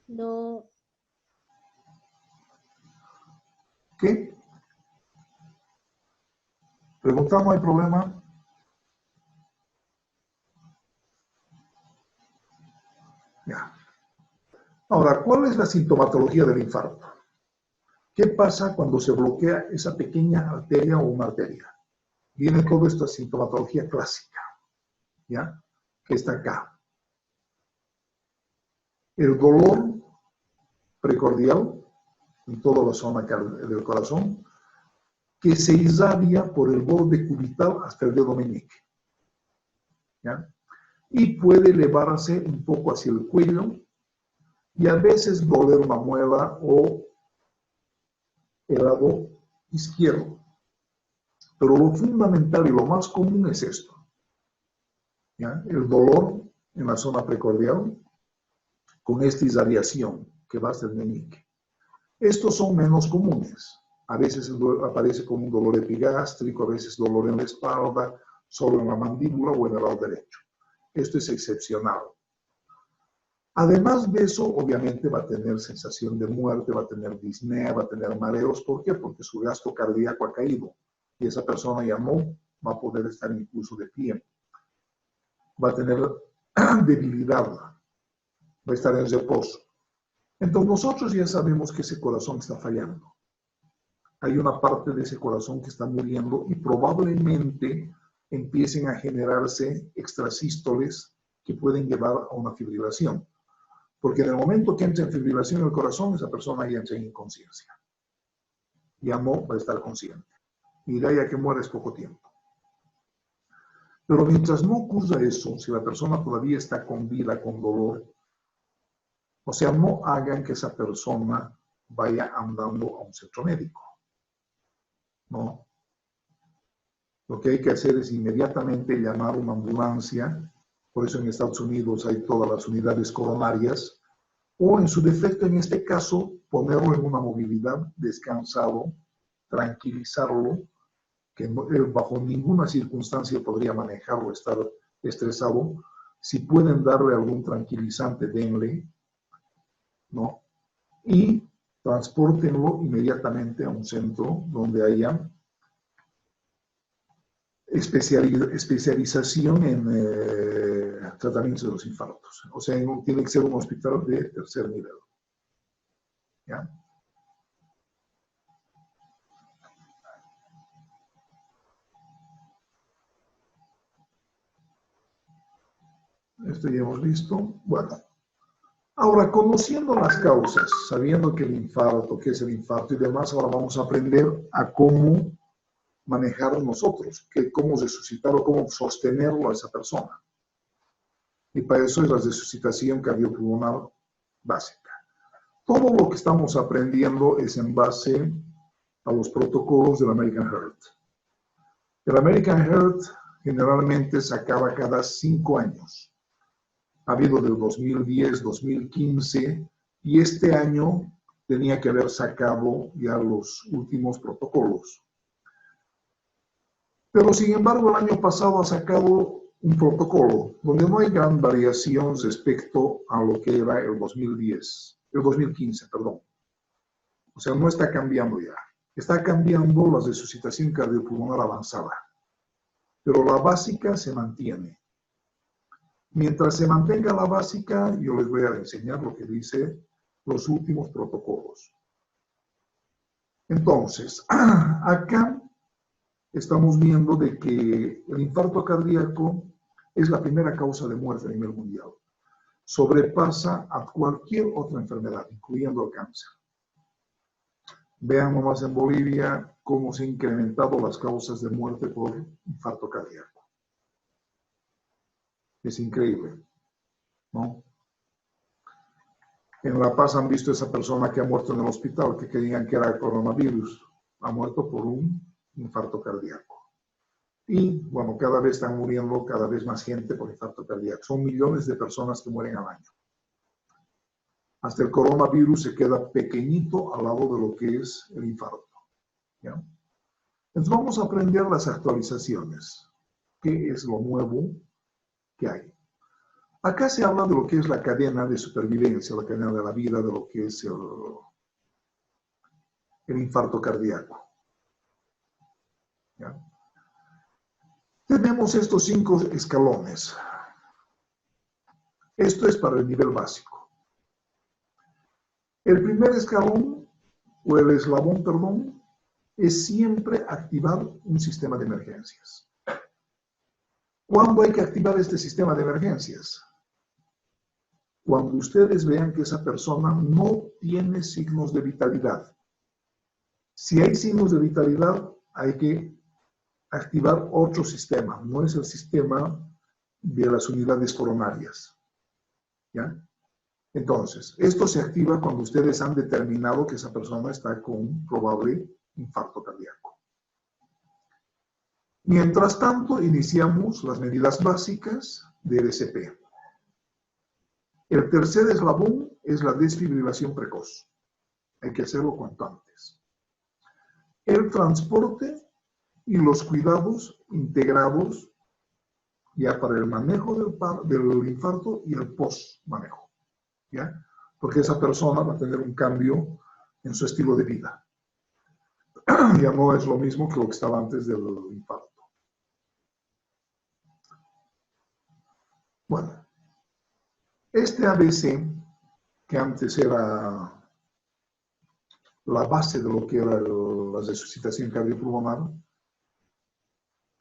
No. ¿Qué? Preguntar, no hay problema. Ya. Ahora, ¿cuál es la sintomatología del infarto? ¿Qué pasa cuando se bloquea esa pequeña arteria o una arteria? Viene toda esta sintomatología clásica, ¿ya? Que está acá. El dolor precordial en toda la zona del corazón, que se irradia por el borde cubital hasta el dedo meñique, ¿ya? Y puede elevarse un poco hacia el cuello y a veces doler una muela o el lado izquierdo. Pero lo fundamental y lo más común es esto, ¿ya? El dolor en la zona precordial con esta irradiación que va hasta el meñique. Estos son menos comunes. A veces aparece como un dolor epigástrico, a veces dolor en la espalda, solo en la mandíbula o en el lado derecho. Esto es excepcional. Además de eso, obviamente va a tener sensación de muerte, va a tener disnea, va a tener mareos. ¿Por qué? Porque su gasto cardíaco ha caído y esa persona ya no va a poder estar incluso de pie. Va a tener debilidad, va a estar en reposo. Entonces nosotros ya sabemos que ese corazón está fallando. Hay una parte de ese corazón que está muriendo y probablemente empiecen a generarse extrasístoles que pueden llevar a una fibrilación. Porque en el momento que entra en fibrilación el corazón, esa persona ya entra en inconsciencia. Ya no va a estar consciente. Y de ahí a que muere es poco tiempo. Pero mientras no ocurra eso, si la persona todavía está con vida, con dolor, o sea, no hagan que esa persona vaya andando a un centro médico. No. Lo que hay que hacer es inmediatamente llamar a una ambulancia. Por eso en Estados Unidos hay todas las unidades coronarias. O en su defecto, en este caso, ponerlo en una movilidad, descansado, tranquilizarlo, que bajo ninguna circunstancia podría manejar o estar estresado. Si pueden darle algún tranquilizante, denle, ¿no? Y transpórtenlo inmediatamente a un centro donde haya especialización en tratamiento de los infartos. O sea, tiene que ser un hospital de tercer nivel. ¿Ya? Esto ya hemos visto. Bueno. Ahora, conociendo las causas, sabiendo que el infarto, qué es el infarto y demás, ahora vamos a aprender a cómo manejar nosotros, cómo resucitar o cómo sostenerlo a esa persona. Y para eso es la resucitación cardiopulmonar básica. Todo lo que estamos aprendiendo es en base a los protocolos del American Heart. El American Heart generalmente se acaba cada 5 años. Ha habido del 2010, 2015, y este año tenía que haber sacado ya los últimos protocolos. Pero sin embargo, el año pasado ha sacado un protocolo donde no hay gran variación respecto a lo que era el 2015, perdón. O sea, no está cambiando ya. Está cambiando la resucitación cardiopulmonar avanzada. Pero la básica se mantiene. Mientras se mantenga la básica, yo les voy a enseñar lo que dice los últimos protocolos. Entonces, acá estamos viendo de que el infarto cardíaco es la primera causa de muerte a nivel mundial. Sobrepasa a cualquier otra enfermedad, incluyendo el cáncer. Vean nomás en Bolivia cómo se han incrementado las causas de muerte por infarto cardíaco. Es increíble, ¿no? En La Paz han visto a esa persona que ha muerto en el hospital, que creían que era coronavirus. Ha muerto por un infarto cardíaco. Y, bueno, cada vez están muriendo cada vez más gente por infarto cardíaco. Son millones de personas que mueren al año. Hasta el coronavirus se queda pequeñito al lado de lo que es el infarto. ¿Ya? Entonces vamos a aprender las actualizaciones. ¿Qué es lo nuevo que hay? Acá se habla de lo que es la cadena de supervivencia, la cadena de la vida, de lo que es el infarto cardíaco. ¿Ya? Tenemos estos 5 escalones. Esto es para el nivel básico. El primer escalón o el eslabón, perdón, es siempre activar un sistema de emergencias. ¿Cuándo hay que activar este sistema de emergencias? Cuando ustedes vean que esa persona no tiene signos de vitalidad. Si hay signos de vitalidad, hay que activar otro sistema, no es el sistema de las unidades coronarias. ¿Ya? Entonces, esto se activa cuando ustedes han determinado que esa persona está con un probable infarto cardíaco. Mientras tanto, iniciamos las medidas básicas de RCP. El tercer eslabón es la desfibrilación precoz. Hay que hacerlo cuanto antes. El transporte y los cuidados integrados ya para el manejo del infarto y el post-manejo. ¿Ya? Porque esa persona va a tener un cambio en su estilo de vida. Ya no es lo mismo que lo que estaba antes del infarto. Bueno, este ABC, que antes era la base de lo que era la resucitación cardiopulmonar,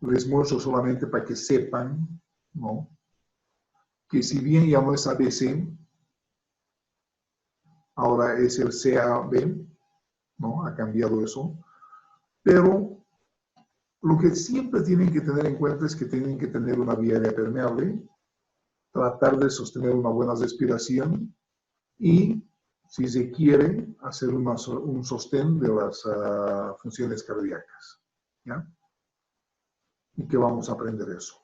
les muestro solamente para que sepan, ¿no?, que si bien ya no es ABC, ahora es el CAB, ¿no? Ha cambiado eso. Pero lo que siempre tienen que tener en cuenta es que tienen que tener una vía aérea permeable, tratar de sostener una buena respiración y, si se quiere, hacer un sostén de las funciones cardíacas. ¿Ya? Y que vamos a aprender eso.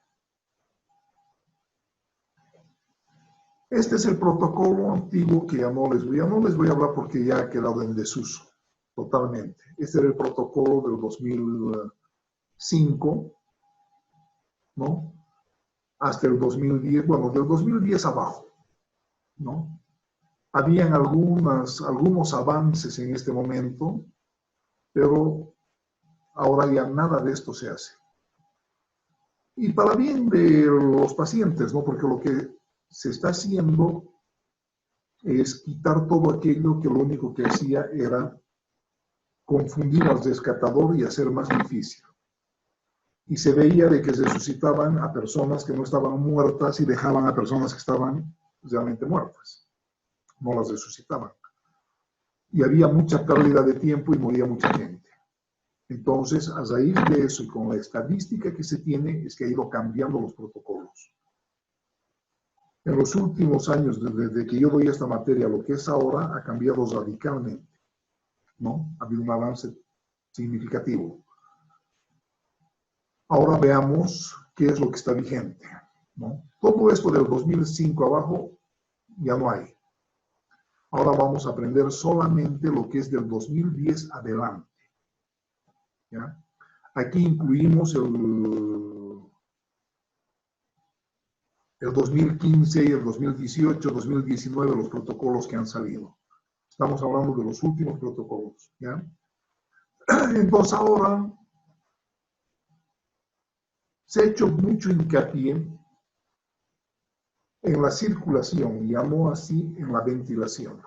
Este es el protocolo antiguo que ya no les voy a hablar porque ya ha quedado en desuso, totalmente. Este era el protocolo del 2005, ¿no? Hasta el 2010, bueno, del 2010 abajo, ¿no? Habían algunos avances en este momento, pero ahora ya nada de esto se hace. Y para bien de los pacientes, ¿no? Porque lo que se está haciendo es quitar todo aquello que lo único que hacía era confundir al rescatador y hacer más difícil. Y se veía de que resucitaban a personas que no estaban muertas y dejaban a personas que estaban realmente muertas. No las resucitaban. Y había mucha pérdida de tiempo y moría mucha gente. Entonces, a raíz de eso y con la estadística que se tiene, es que ha ido cambiando los protocolos. En los últimos años, desde que yo doy esta materia, lo que es ahora, ha cambiado radicalmente, ¿no? Ha habido un avance significativo. Ahora veamos qué es lo que está vigente, ¿no? Todo esto del 2005 abajo ya no hay. Ahora vamos a aprender solamente lo que es del 2010 adelante. ¿Ya? Aquí incluimos el 2015 y el 2018, 2019, los protocolos que han salido. Estamos hablando de los últimos protocolos. ¿Ya? Entonces ahora se ha hecho mucho hincapié en la circulación, ya no así en la ventilación.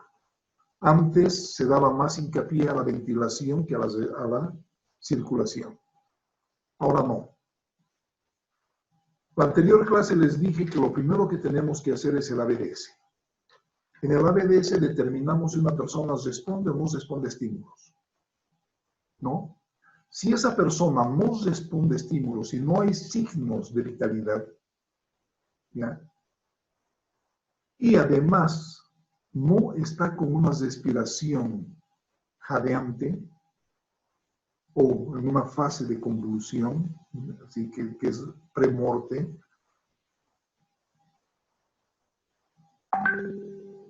Antes se daba más hincapié a la ventilación que a la circulación. Ahora no. La anterior clase les dije que lo primero que tenemos que hacer es el ABDS. En el ABDS determinamos si una persona responde o no responde a estímulos. ¿No? Si esa persona no responde a estímulos y no hay signos de vitalidad, ¿ya? Y además no está con una respiración jadeante o en una fase de convulsión, así que es premorte,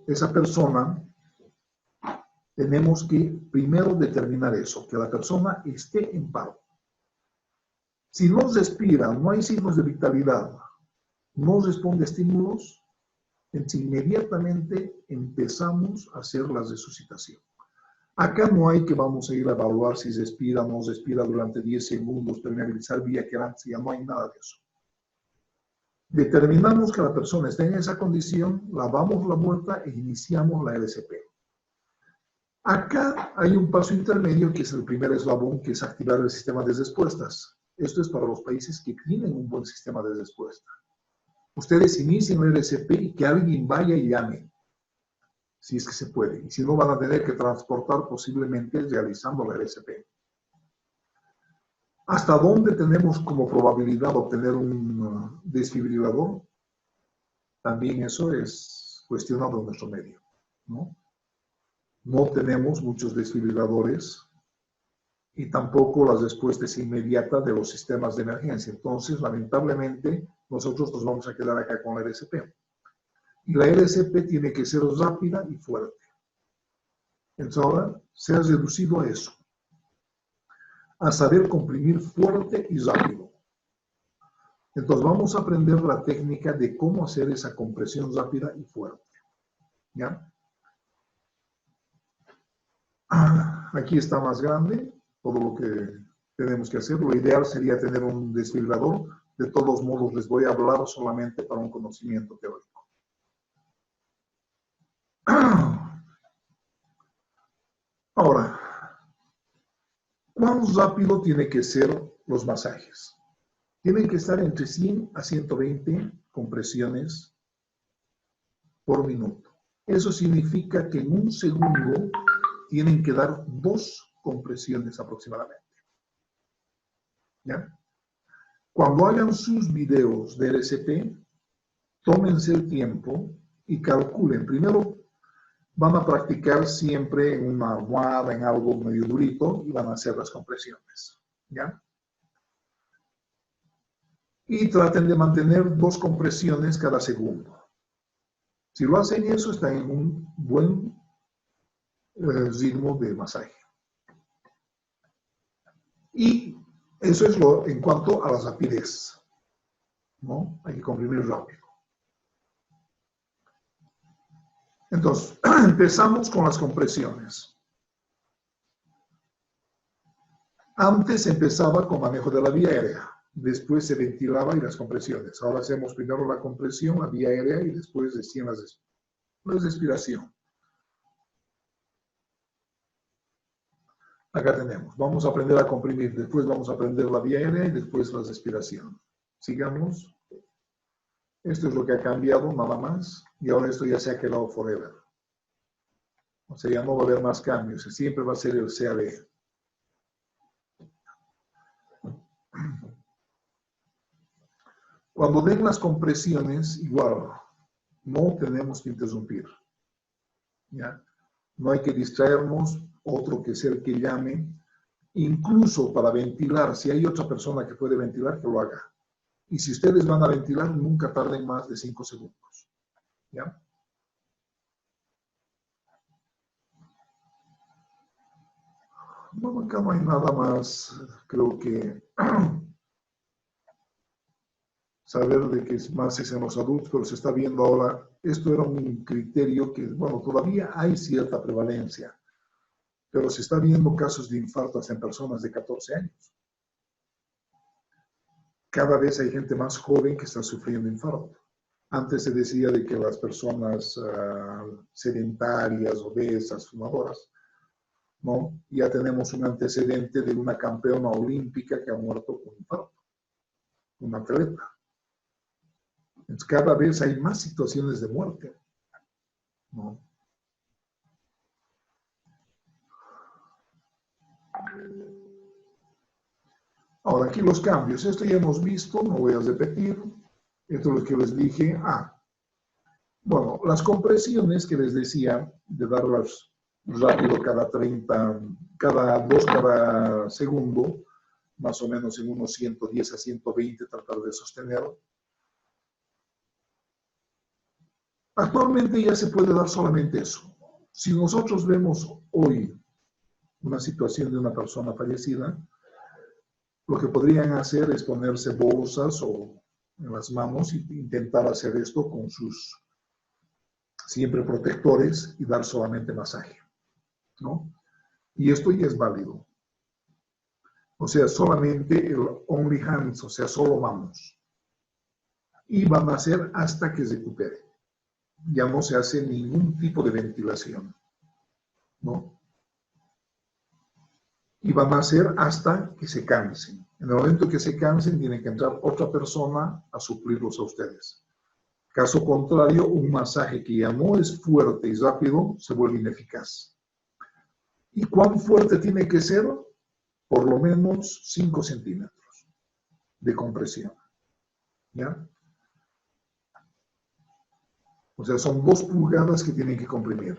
esa persona tenemos que primero determinar eso, que la persona esté en paro. Si no respira, no hay signos de vitalidad, no responde a estímulos, entonces inmediatamente empezamos a hacer la resucitación. Acá no hay que vamos a ir a evaluar si respira o no respira durante 10 segundos, permeabilizar vía querancia, no hay nada de eso. Determinamos que la persona está en esa condición, la damos la vuelta e iniciamos la LSP. Acá hay un paso intermedio que es el primer eslabón, que es activar el sistema de respuestas. Esto es para los países que tienen un buen sistema de respuesta. Ustedes inicien el RCP y que alguien vaya y llame, si es que se puede. Y si no, van a tener que transportar posiblemente realizando la RCP. ¿Hasta dónde tenemos como probabilidad de obtener un desfibrilador? También eso es cuestionado en nuestro medio, ¿no? No tenemos muchos desfibriladores y tampoco la respuesta es inmediata de los sistemas de emergencia. Entonces, lamentablemente, nosotros nos vamos a quedar acá con la RCP. Y la RCP tiene que ser rápida y fuerte. Entonces, ahora se ha reducido a eso, a saber comprimir fuerte y rápido. Entonces, vamos a aprender la técnica de cómo hacer esa compresión rápida y fuerte. ¿Ya? Aquí está más grande todo lo que tenemos que hacer. Lo ideal sería tener un desfibrilador. De todos modos, les voy a hablar solamente para un conocimiento teórico. Ahora, ¿cuán rápido tienen que ser los masajes? Tienen que estar entre 100 a 120 compresiones por minuto. Eso significa que en un segundo tienen que dar 2 compresiones aproximadamente. ¿Ya? Cuando hagan sus videos de RCP, tómense el tiempo y calculen. Primero, van a practicar siempre en una almohada, en algo medio durito, y van a hacer las compresiones. ¿Ya? Y traten de mantener 2 compresiones cada segundo. Si lo hacen eso, están en un buen ritmo de masaje. Y eso es lo en cuanto a la rapidez, ¿no? Hay que comprimir rápido. Entonces, empezamos con las compresiones. Antes empezaba con manejo de la vía aérea, después se ventilaba y las compresiones. Ahora hacemos primero la compresión, la vía aérea, y después recién la respiración. Acá tenemos, vamos a aprender a comprimir, después vamos a aprender la vía aérea y después la respiración. Sigamos. Esto es lo que ha cambiado, nada más, y ahora esto ya se ha quedado forever. O sea, ya no va a haber más cambios, siempre va a ser el CAB. Cuando den las compresiones, igual, no tenemos que interrumpir. ¿Ya? No hay que distraernos, otro que sea el que llame, incluso para ventilar, si hay otra persona que puede ventilar, que lo haga. Y si ustedes van a ventilar, nunca tarden más de 5 segundos. ¿Ya? Bueno, acá no hay nada más, creo que saber de qué más es en los adultos, pero se está viendo ahora, esto era un criterio que, bueno, todavía hay cierta prevalencia, pero se está viendo casos de infartos en personas de 14 años. Cada vez hay gente más joven que está sufriendo infarto. Antes se decía de que las personas sedentarias, obesas, fumadoras, ¿no? Ya tenemos un antecedente de una campeona olímpica que ha muerto con infarto, una atleta. Entonces, cada vez hay más situaciones de muerte, ¿no? Ahora, aquí los cambios. Esto ya hemos visto, no voy a repetir. Esto es lo que les dije. Bueno, las compresiones que les decía, de darlas rápido cada 2 cada segundo, más o menos en unos 110 a 120, tratar de sostener. Actualmente ya se puede dar solamente eso. Si nosotros vemos hoy una situación de una persona fallecida, lo que podrían hacer es ponerse bolsas o en las manos e intentar hacer esto con sus siempre protectores y dar solamente masaje, ¿no? Y esto ya es válido. O sea, solamente el only hands, o sea, solo manos. Y van a hacer hasta que se recupere. Ya no se hace ningún tipo de ventilación, ¿no? Y van a hacer hasta que se cansen. En el momento que se cansen, tiene que entrar otra persona a suplirlos a ustedes. Caso contrario, un masaje que ya no es fuerte y rápido se vuelve ineficaz. ¿Y cuán fuerte tiene que ser? Por lo menos 5 centímetros de compresión. ¿Ya? O sea, son 2 pulgadas que tienen que comprimir.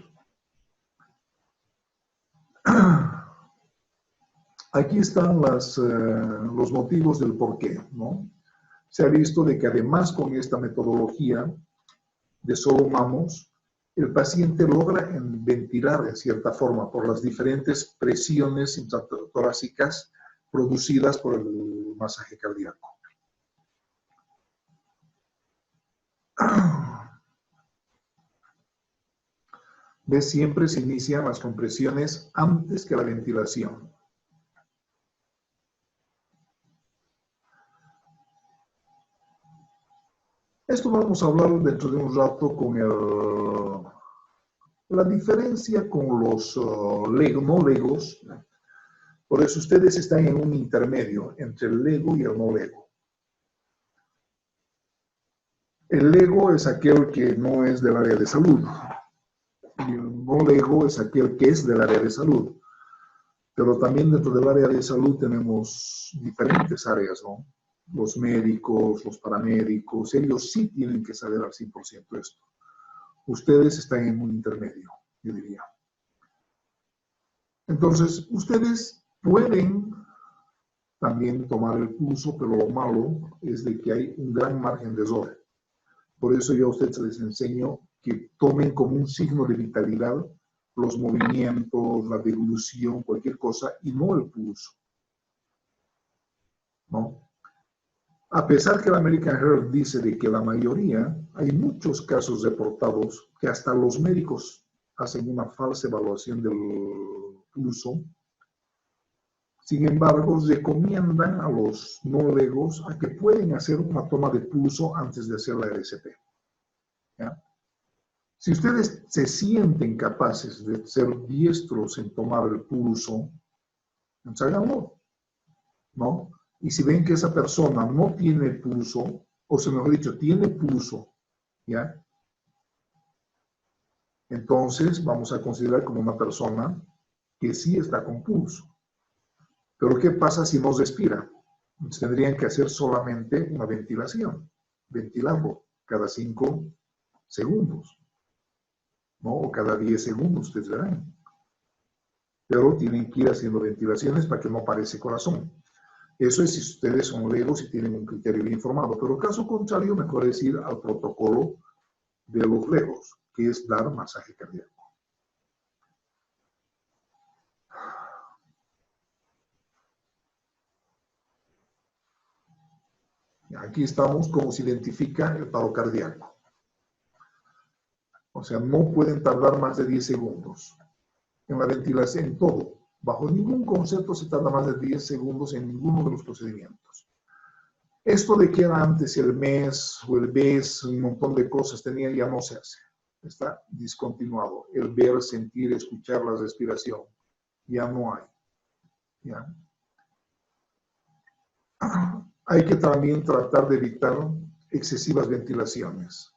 Aquí están los motivos del por qué, ¿no? Se ha visto de que además con esta metodología de solo mamos, el paciente logra ventilar de cierta forma por las diferentes presiones intratorácicas producidas por el masaje cardíaco. ¿Ves? Siempre se inician las compresiones antes que la ventilación. Esto vamos a hablar dentro de un rato con la diferencia con los no legos. Por eso ustedes están en un intermedio entre el lego y el no lego. El lego es aquel que no es del área de salud. Y el no lego es aquel que es del área de salud. Pero también dentro del área de salud tenemos diferentes áreas, ¿no? Los médicos, los paramédicos, ellos sí tienen que saber al 100% esto. Ustedes están en un intermedio, yo diría. Entonces, ustedes pueden también tomar el pulso, pero lo malo es de que hay un gran margen de error. Por eso yo a ustedes les enseño que tomen como un signo de vitalidad los movimientos, la devolución, cualquier cosa, y no el pulso. ¿No? A pesar que el American Heart dice de que la mayoría, hay muchos casos reportados que hasta los médicos hacen una falsa evaluación del pulso. Sin embargo, recomiendan a los no legos a que pueden hacer una toma de pulso antes de hacer la RCP. ¿Ya? Si ustedes se sienten capaces de ser diestros en tomar el pulso, entonces háganlo, ¿no? Y si ven que esa persona no tiene pulso, o sea, mejor dicho, tiene pulso, ¿ya? Entonces vamos a considerar como una persona que sí está con pulso. Pero ¿qué pasa si no respira? Entonces tendrían que hacer solamente una ventilación, ventilarlo cada 5 segundos, ¿no? O cada 10 segundos, ustedes verán. Pero tienen que ir haciendo ventilaciones para que no pare ese corazón. Eso es si ustedes son legos y tienen un criterio bien informado. Pero caso contrario, mejor es ir al protocolo de los legos, que es dar masaje cardíaco. Aquí estamos cómo se identifica el paro cardíaco. O sea, no pueden tardar más de 10 segundos en la ventilación, en todo. Bajo ningún concepto se tarda más de 10 segundos en ninguno de los procedimientos. Esto de que era antes el MES o el BES, un montón de cosas tenía, ya no se hace. Está discontinuado. El ver, sentir, escuchar la respiración, ya no hay. ¿Ya? Hay que también tratar de evitar excesivas ventilaciones.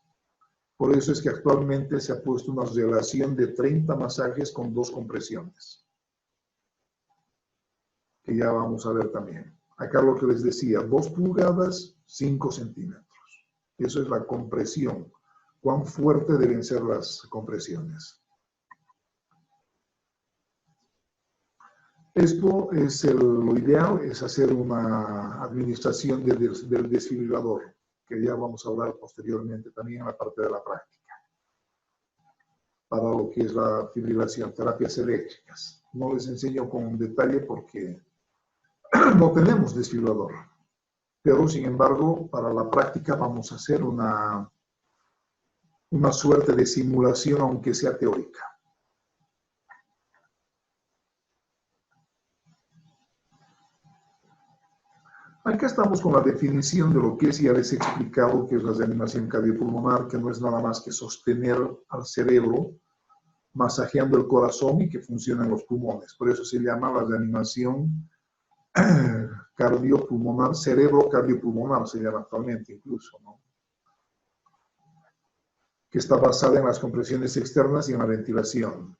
Por eso es que actualmente se ha puesto una relación de 30 masajes con 2 compresiones. Que ya vamos a ver también. Acá lo que les decía, 2 pulgadas, 5 centímetros. Eso es la compresión. ¿Cuán fuerte deben ser las compresiones? Esto es lo ideal, es hacer una administración del desfibrilador, que ya vamos a hablar posteriormente también en la parte de la práctica, para lo que es la fibrilación, terapias eléctricas. No les enseño con detalle porque no tenemos desfibrilador, pero sin embargo, para la práctica vamos a hacer una suerte de simulación, aunque sea teórica. Acá estamos con la definición de lo que es, ya les he explicado que es la reanimación cardiopulmonar, que no es nada más que sostener al cerebro masajeando el corazón y que funcionan los pulmones. Por eso se llama la reanimación cardiopulmonar, cerebro cardiopulmonar se llama actualmente incluso, ¿no? Que está basada en las compresiones externas y en la ventilación.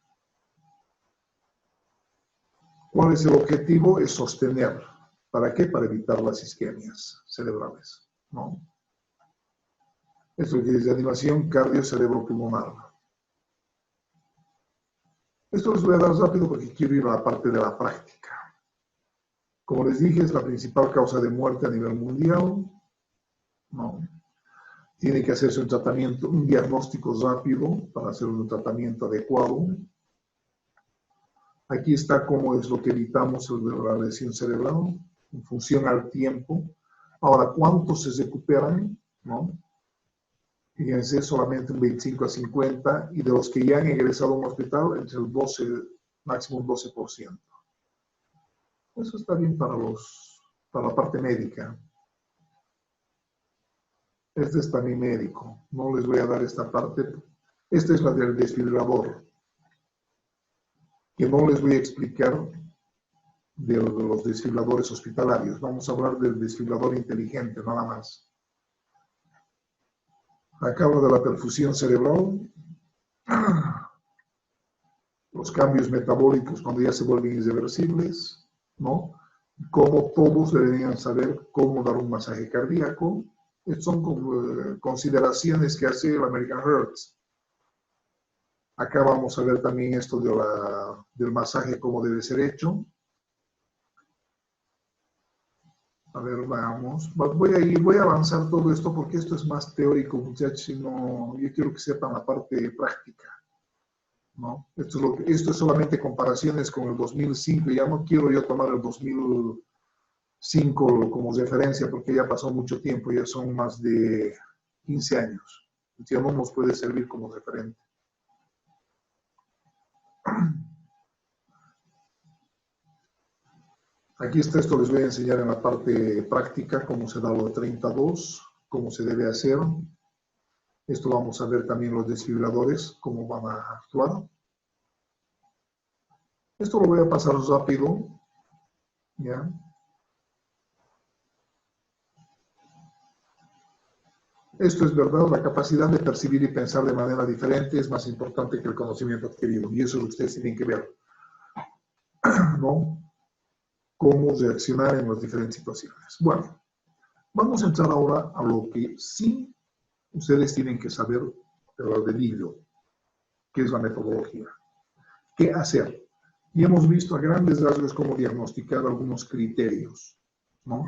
¿Cuál es el objetivo? Es sostener. ¿Para qué? Para evitar las isquemias cerebrales, ¿no? Esto es reanimación cardio-cerebro-pulmonar. Esto les voy a dar rápido porque quiero ir a la parte de la práctica. Como les dije, es la principal causa de muerte a nivel mundial, ¿no? Tiene que hacerse un tratamiento, un diagnóstico rápido para hacer un tratamiento adecuado. Aquí está cómo es lo que evitamos la lesión cerebral en función al tiempo. Ahora, ¿cuántos se recuperan? ¿No? Fíjense, solamente un 25 a 50, y de los que ya han egresado a un hospital, entre el 12, máximo un 12%. Eso está bien para la parte médica. Este es para mi médico. No les voy a dar esta parte. Esta es la del desfibrilador, que no les voy a explicar de los desfibriladores hospitalarios. Vamos a hablar del desfibrilador inteligente, nada más. Acá hablo de la perfusión cerebral, los cambios metabólicos cuando ya se vuelven irreversibles, ¿no? Como todos deberían saber cómo dar un masaje cardíaco. Estas son consideraciones que hace el American Heart. Acá vamos a ver también esto del masaje, cómo debe ser hecho. A ver, vamos. Voy a avanzar todo esto porque esto es más teórico, muchachos, y no, yo quiero que sepan la parte práctica, ¿no? Esto es solamente comparaciones con el 2005. Ya no quiero yo tomar el 2005 como referencia porque ya pasó mucho tiempo, ya son más de 15 años. Ya no nos puede servir como referente. Aquí está esto, les voy a enseñar en la parte práctica cómo se da lo de 32, cómo se debe hacer. Esto vamos a ver también los desfibriladores, cómo van a actuar. Esto lo voy a pasar rápido, ¿ya? Esto es verdad, la capacidad de percibir y pensar de manera diferente es más importante que el conocimiento adquirido, y eso es lo que ustedes tienen que ver, ¿no? Cómo reaccionar en las diferentes situaciones. Bueno, vamos a entrar ahora a lo que sí ustedes tienen que saber de lo del hilo, que es la metodología. ¿Qué hacer? Y hemos visto a grandes rasgos cómo diagnosticar algunos criterios, ¿no?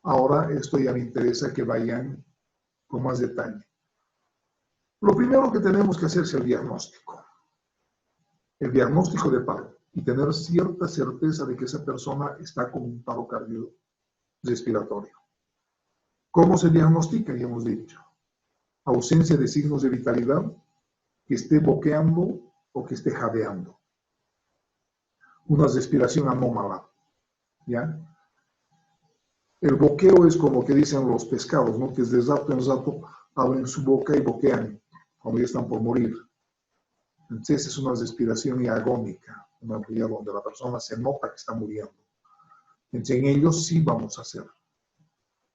Ahora esto ya me interesa que vayan con más detalle. Lo primero que tenemos que hacer es el diagnóstico. El diagnóstico de paro. Y tener cierta certeza de que esa persona está con un paro cardiorrespiratorio. ¿Cómo se diagnostica? Ya hemos dicho. Ausencia de signos de vitalidad, que esté boqueando o que esté jadeando. Una respiración anómala, ¿ya? El boqueo es como que dicen los pescados, ¿no? Que de rato en rato abren su boca y boquean cuando ya están por morir. Entonces es una respiración agónica, una vía donde la persona se nota que está muriendo. Entonces en ellos sí vamos a hacer.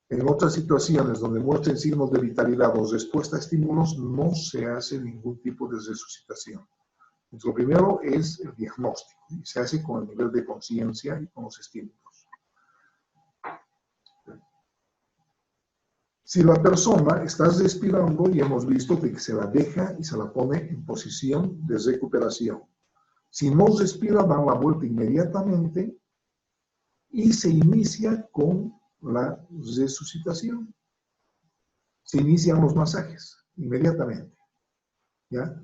En otras situaciones donde muestren signos de vitalidad o respuesta a estímulos, no se hace ningún tipo de resucitación. Entonces, lo primero es el diagnóstico y se hace con el nivel de conciencia y con los estímulos. Si la persona está respirando, y hemos visto que se la deja y se la pone en posición de recuperación. Si no respira, dan la vuelta inmediatamente y se inicia con la resucitación. Se inician los masajes inmediatamente, ¿ya?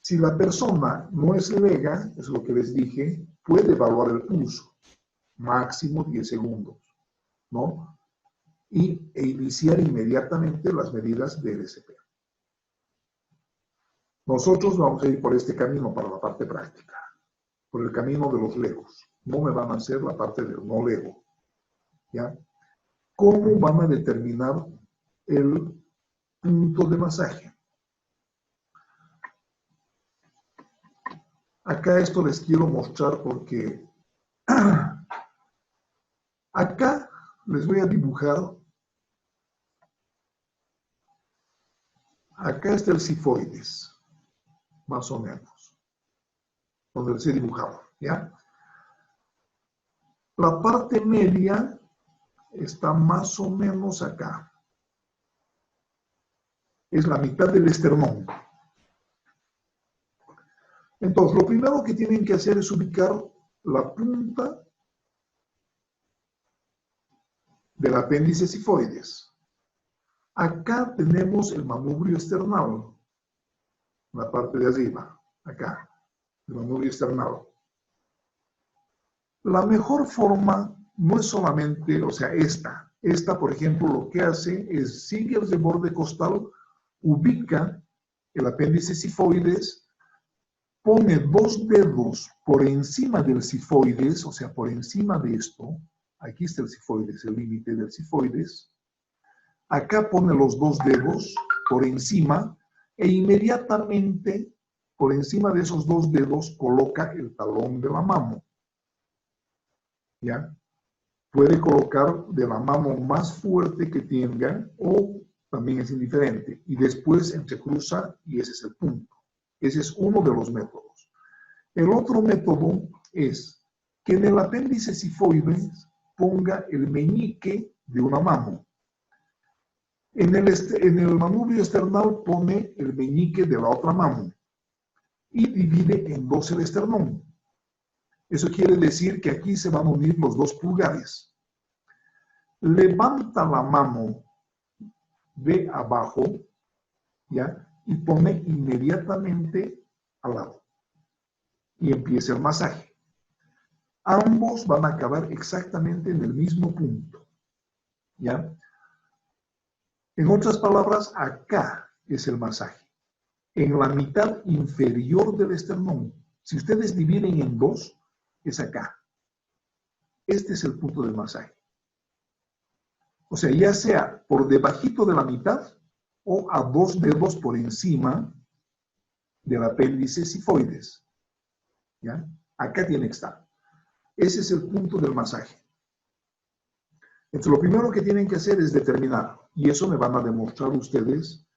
Si la persona no es lega, es lo que les dije, puede evaluar el pulso, máximo 10 segundos, ¿no? E iniciar inmediatamente las medidas de LSP. Nosotros vamos a ir por este camino para la parte práctica, por el camino de los legos. No me van a hacer la parte del no lego, ¿ya? ¿Cómo van a determinar el punto de masaje? Acá esto les quiero mostrar porque acá les voy a dibujar. Acá está el sifoides, más o menos, donde les he dibujado, ¿ya? La parte media está más o menos acá. Es la mitad del esternón. Entonces, lo primero que tienen que hacer es ubicar la punta del apéndice sifoides. Acá tenemos el manubrio esternal, la parte de arriba, acá, el manubrio esternal. La mejor forma no es solamente, o sea, esta, por ejemplo, lo que hace es, sigue el borde costal, ubica el apéndice sifoides, pone 2 dedos por encima del sifoides, o sea, por encima de esto, aquí está el sifoides, el límite del sifoides, acá pone los 2 dedos por encima e inmediatamente por encima de esos 2 dedos coloca el talón de la mano. ¿Ya? Puede colocar de la mano más fuerte que tenga o también es indiferente. Y después entrecruza y ese es el punto. Ese es uno de los métodos. El otro método es que en el apéndice sifoides ponga el meñique de una mano. En el manubrio esternal pone el meñique de la otra mano y divide en 2 el esternón. Eso quiere decir que aquí se van a unir los 2 pulgares. Levanta la mano de abajo, ¿ya? Y pone inmediatamente al lado. Y empieza el masaje. Ambos van a acabar exactamente en el mismo punto, ¿ya? En otras palabras, acá es el masaje. En la mitad inferior del esternón. Si ustedes dividen en 2, es acá. Este es el punto del masaje. O sea, ya sea por debajito de la mitad o a 2 dedos por encima del apéndice sifoides. ¿Ya? Acá tiene que estar. Ese es el punto del masaje. Entonces, lo primero que tienen que hacer es determinar, y eso me van a demostrar ustedes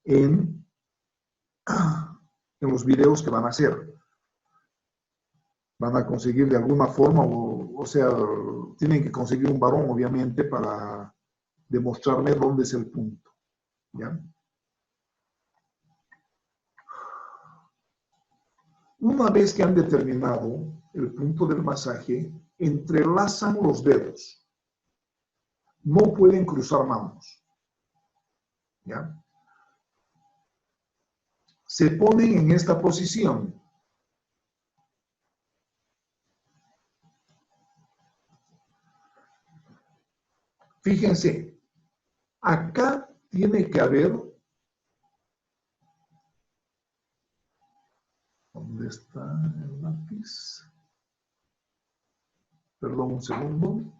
en los videos que van a hacer. Van a conseguir de alguna forma, o sea, tienen que conseguir un varón, obviamente, para demostrarme dónde es el punto. ¿Ya? Una vez que han determinado el punto del masaje, entrelazan los dedos. No pueden cruzar manos. ¿Ya? Se ponen en esta posición. Fíjense, acá tiene que haber, ¿dónde está el lápiz? Perdón, un segundo.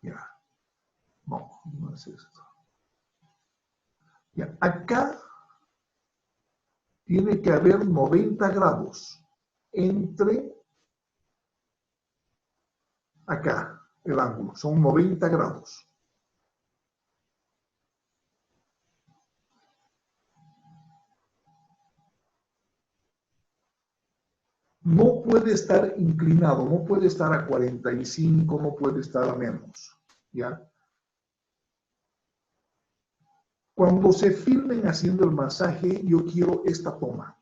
Ya, no es esto. Ya, acá tiene que haber 90 grados entre acá, el ángulo, son 90 grados. No puede estar inclinado, no puede estar a 45, no puede estar a menos, ¿ya? Cuando se filmen haciendo el masaje, yo quiero esta toma.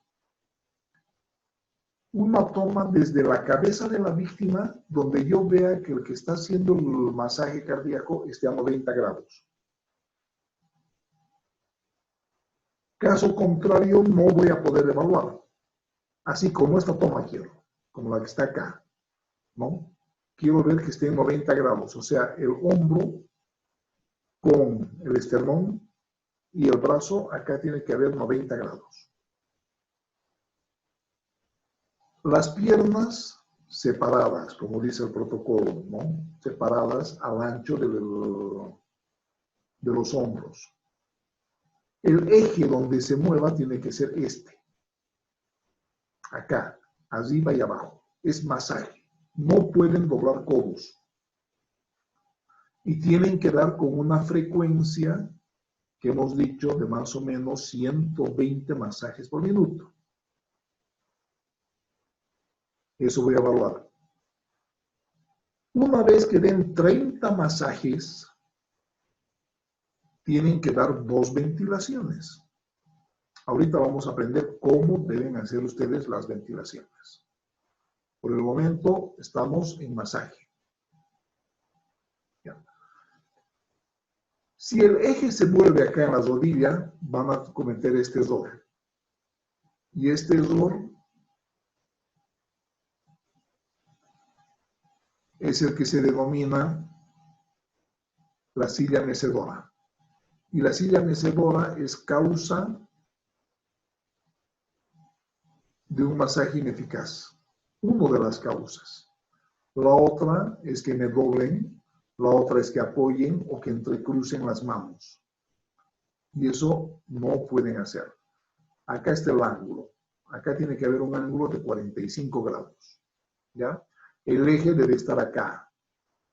Una toma desde la cabeza de la víctima, donde yo vea que el que está haciendo el masaje cardíaco esté a 90 grados. Caso contrario, no voy a poder evaluar. Así como esta toma quiero, como la que está acá, ¿no? Quiero ver que esté en 90 grados, o sea, el hombro con el esternón y el brazo, acá tiene que haber 90 grados. Las piernas separadas, como dice el protocolo, ¿no? Separadas al ancho de los hombros. El eje donde se mueva tiene que ser este. Acá, arriba y abajo. Es masaje. No pueden doblar codos. Y tienen que dar con una frecuencia que hemos dicho de más o menos 120 masajes por minuto. Eso voy a evaluar. Una vez que den 30 masajes, tienen que dar 2 ventilaciones. Ahorita vamos a aprender cómo deben hacer ustedes las ventilaciones. Por el momento estamos en masaje. Ya. Si el eje se mueve acá en la rodilla, van a cometer este error. Y este error es el que se denomina la silla mecedora. Y la silla mecedora es causa de un masaje ineficaz. Una de las causas. La otra es que me doblen, la otra es que apoyen o que entrecrucen las manos. Y eso no pueden hacer. Acá está el ángulo. Acá tiene que haber un ángulo de 45 grados. ¿Ya? El eje debe estar acá.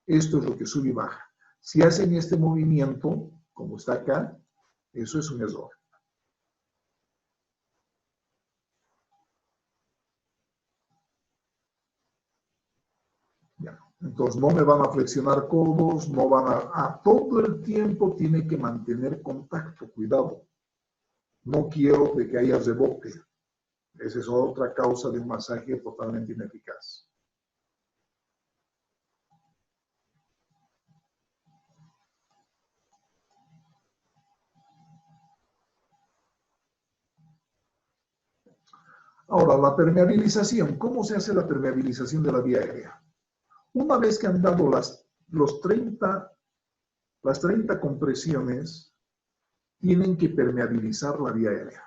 Esto es lo que sube y baja. Si hacen este movimiento, como está acá, eso es un error. Ya. Entonces no me van a flexionar codos, no van a todo el tiempo tiene que mantener contacto, cuidado. No quiero de que haya rebote. Esa es otra causa de un masaje totalmente ineficaz. Ahora, la permeabilización. ¿Cómo se hace la permeabilización de la vía aérea? Una vez que han dado las 30 compresiones, tienen que permeabilizar la vía aérea.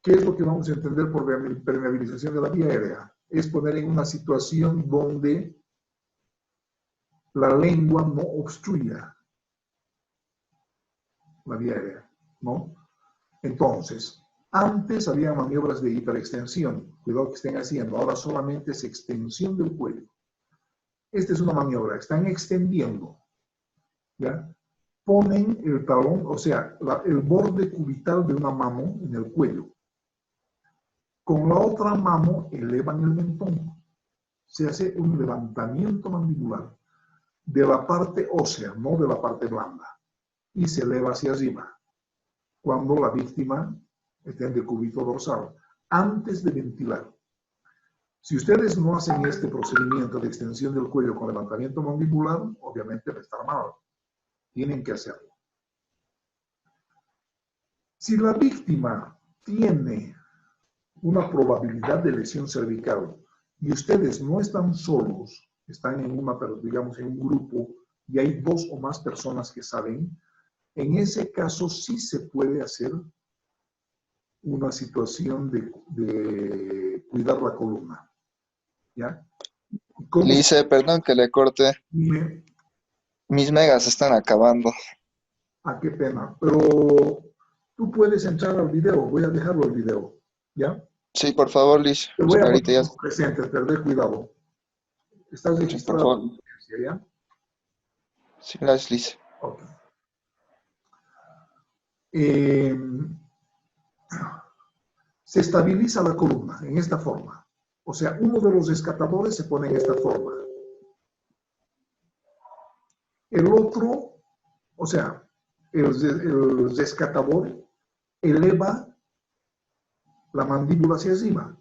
¿Qué es lo que vamos a entender por permeabilización de la vía aérea? Es poner en una situación donde la lengua no obstruya la vía aérea, ¿no? Entonces, antes había maniobras de hiperextensión. Cuidado que estén haciendo. Ahora solamente es extensión del cuello. Esta es una maniobra. Están extendiendo. ¿Ya? Ponen el talón, o sea, el borde cubital de una mano en el cuello. Con la otra mano elevan el mentón. Se hace un levantamiento mandibular de la parte ósea, no de la parte blanda. Y se eleva hacia arriba. Cuando la víctima está en decúbito dorsal, antes de ventilar. Si ustedes no hacen este procedimiento de extensión del cuello con levantamiento mandibular, obviamente va a estar mal. Tienen que hacerlo. Si la víctima tiene una probabilidad de lesión cervical y ustedes no están solos, están en digamos en un grupo y hay 2 o más personas que saben, en ese caso sí se puede hacer una situación de cuidar la columna. ¿Ya? Lice, perdón que le corte. Dime. Mis megas están acabando. Ah, qué pena. Pero tú puedes entrar al video. Voy a dejarlo el video. ¿Ya? Sí, por favor, Lice. Te voy a Ahorita poner ya. como presente. Perder cuidado. Estás Sí, por favor. registrado, ¿ya? Sí, gracias, Lice. Ok. Se estabiliza la columna en esta forma. O sea, uno de los rescatadores se pone en esta forma. El otro, o sea, el rescatador eleva la mandíbula hacia encima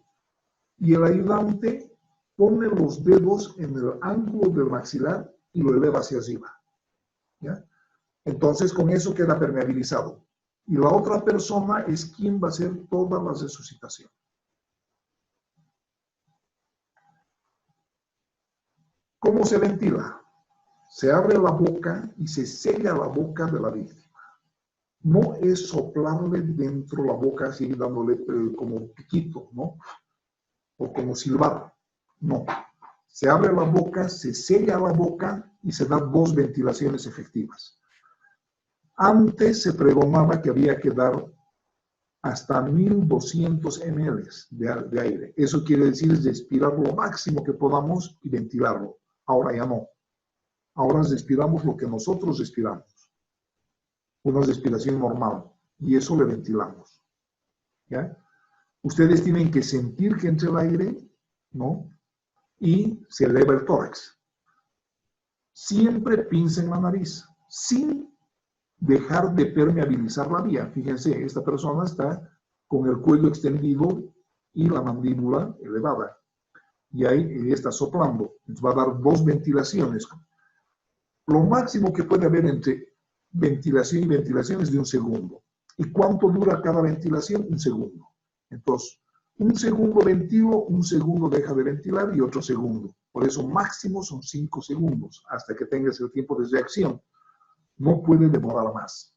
y el ayudante pone los dedos en el ángulo del maxilar y lo eleva hacia arriba. ¿Ya? Entonces, con eso queda permeabilizado. Y la otra persona es quien va a hacer toda la resucitación. ¿Cómo se ventila? Se abre la boca y se sella la boca de la víctima. No es soplarle dentro la boca así dándole como un piquito, ¿no? O como silbar. No. Se abre la boca, se sella la boca y se dan 2 ventilaciones efectivas. Antes se pregonaba que había que dar hasta 1200 ml de aire. Eso quiere decir es respirar lo máximo que podamos y ventilarlo. Ahora ya no. Ahora respiramos lo que nosotros respiramos. Una respiración normal. Y eso le ventilamos. ¿Ya? Ustedes tienen que sentir que entra el aire, ¿no? Y se eleva el tórax. Siempre pinsen la nariz, sin dejar de permeabilizar la vía. Fíjense, esta persona está con el cuello extendido y la mandíbula elevada. Y ahí ella está soplando. Entonces va a dar 2 ventilaciones. Lo máximo que puede haber entre ventilación y ventilación es de 1 segundo. ¿Y cuánto dura cada ventilación? 1 segundo. Entonces, 1 segundo ventilo, 1 segundo deja de ventilar y otro segundo. Por eso máximo son 5 segundos hasta que tengas el tiempo de reacción. No puede demorar más.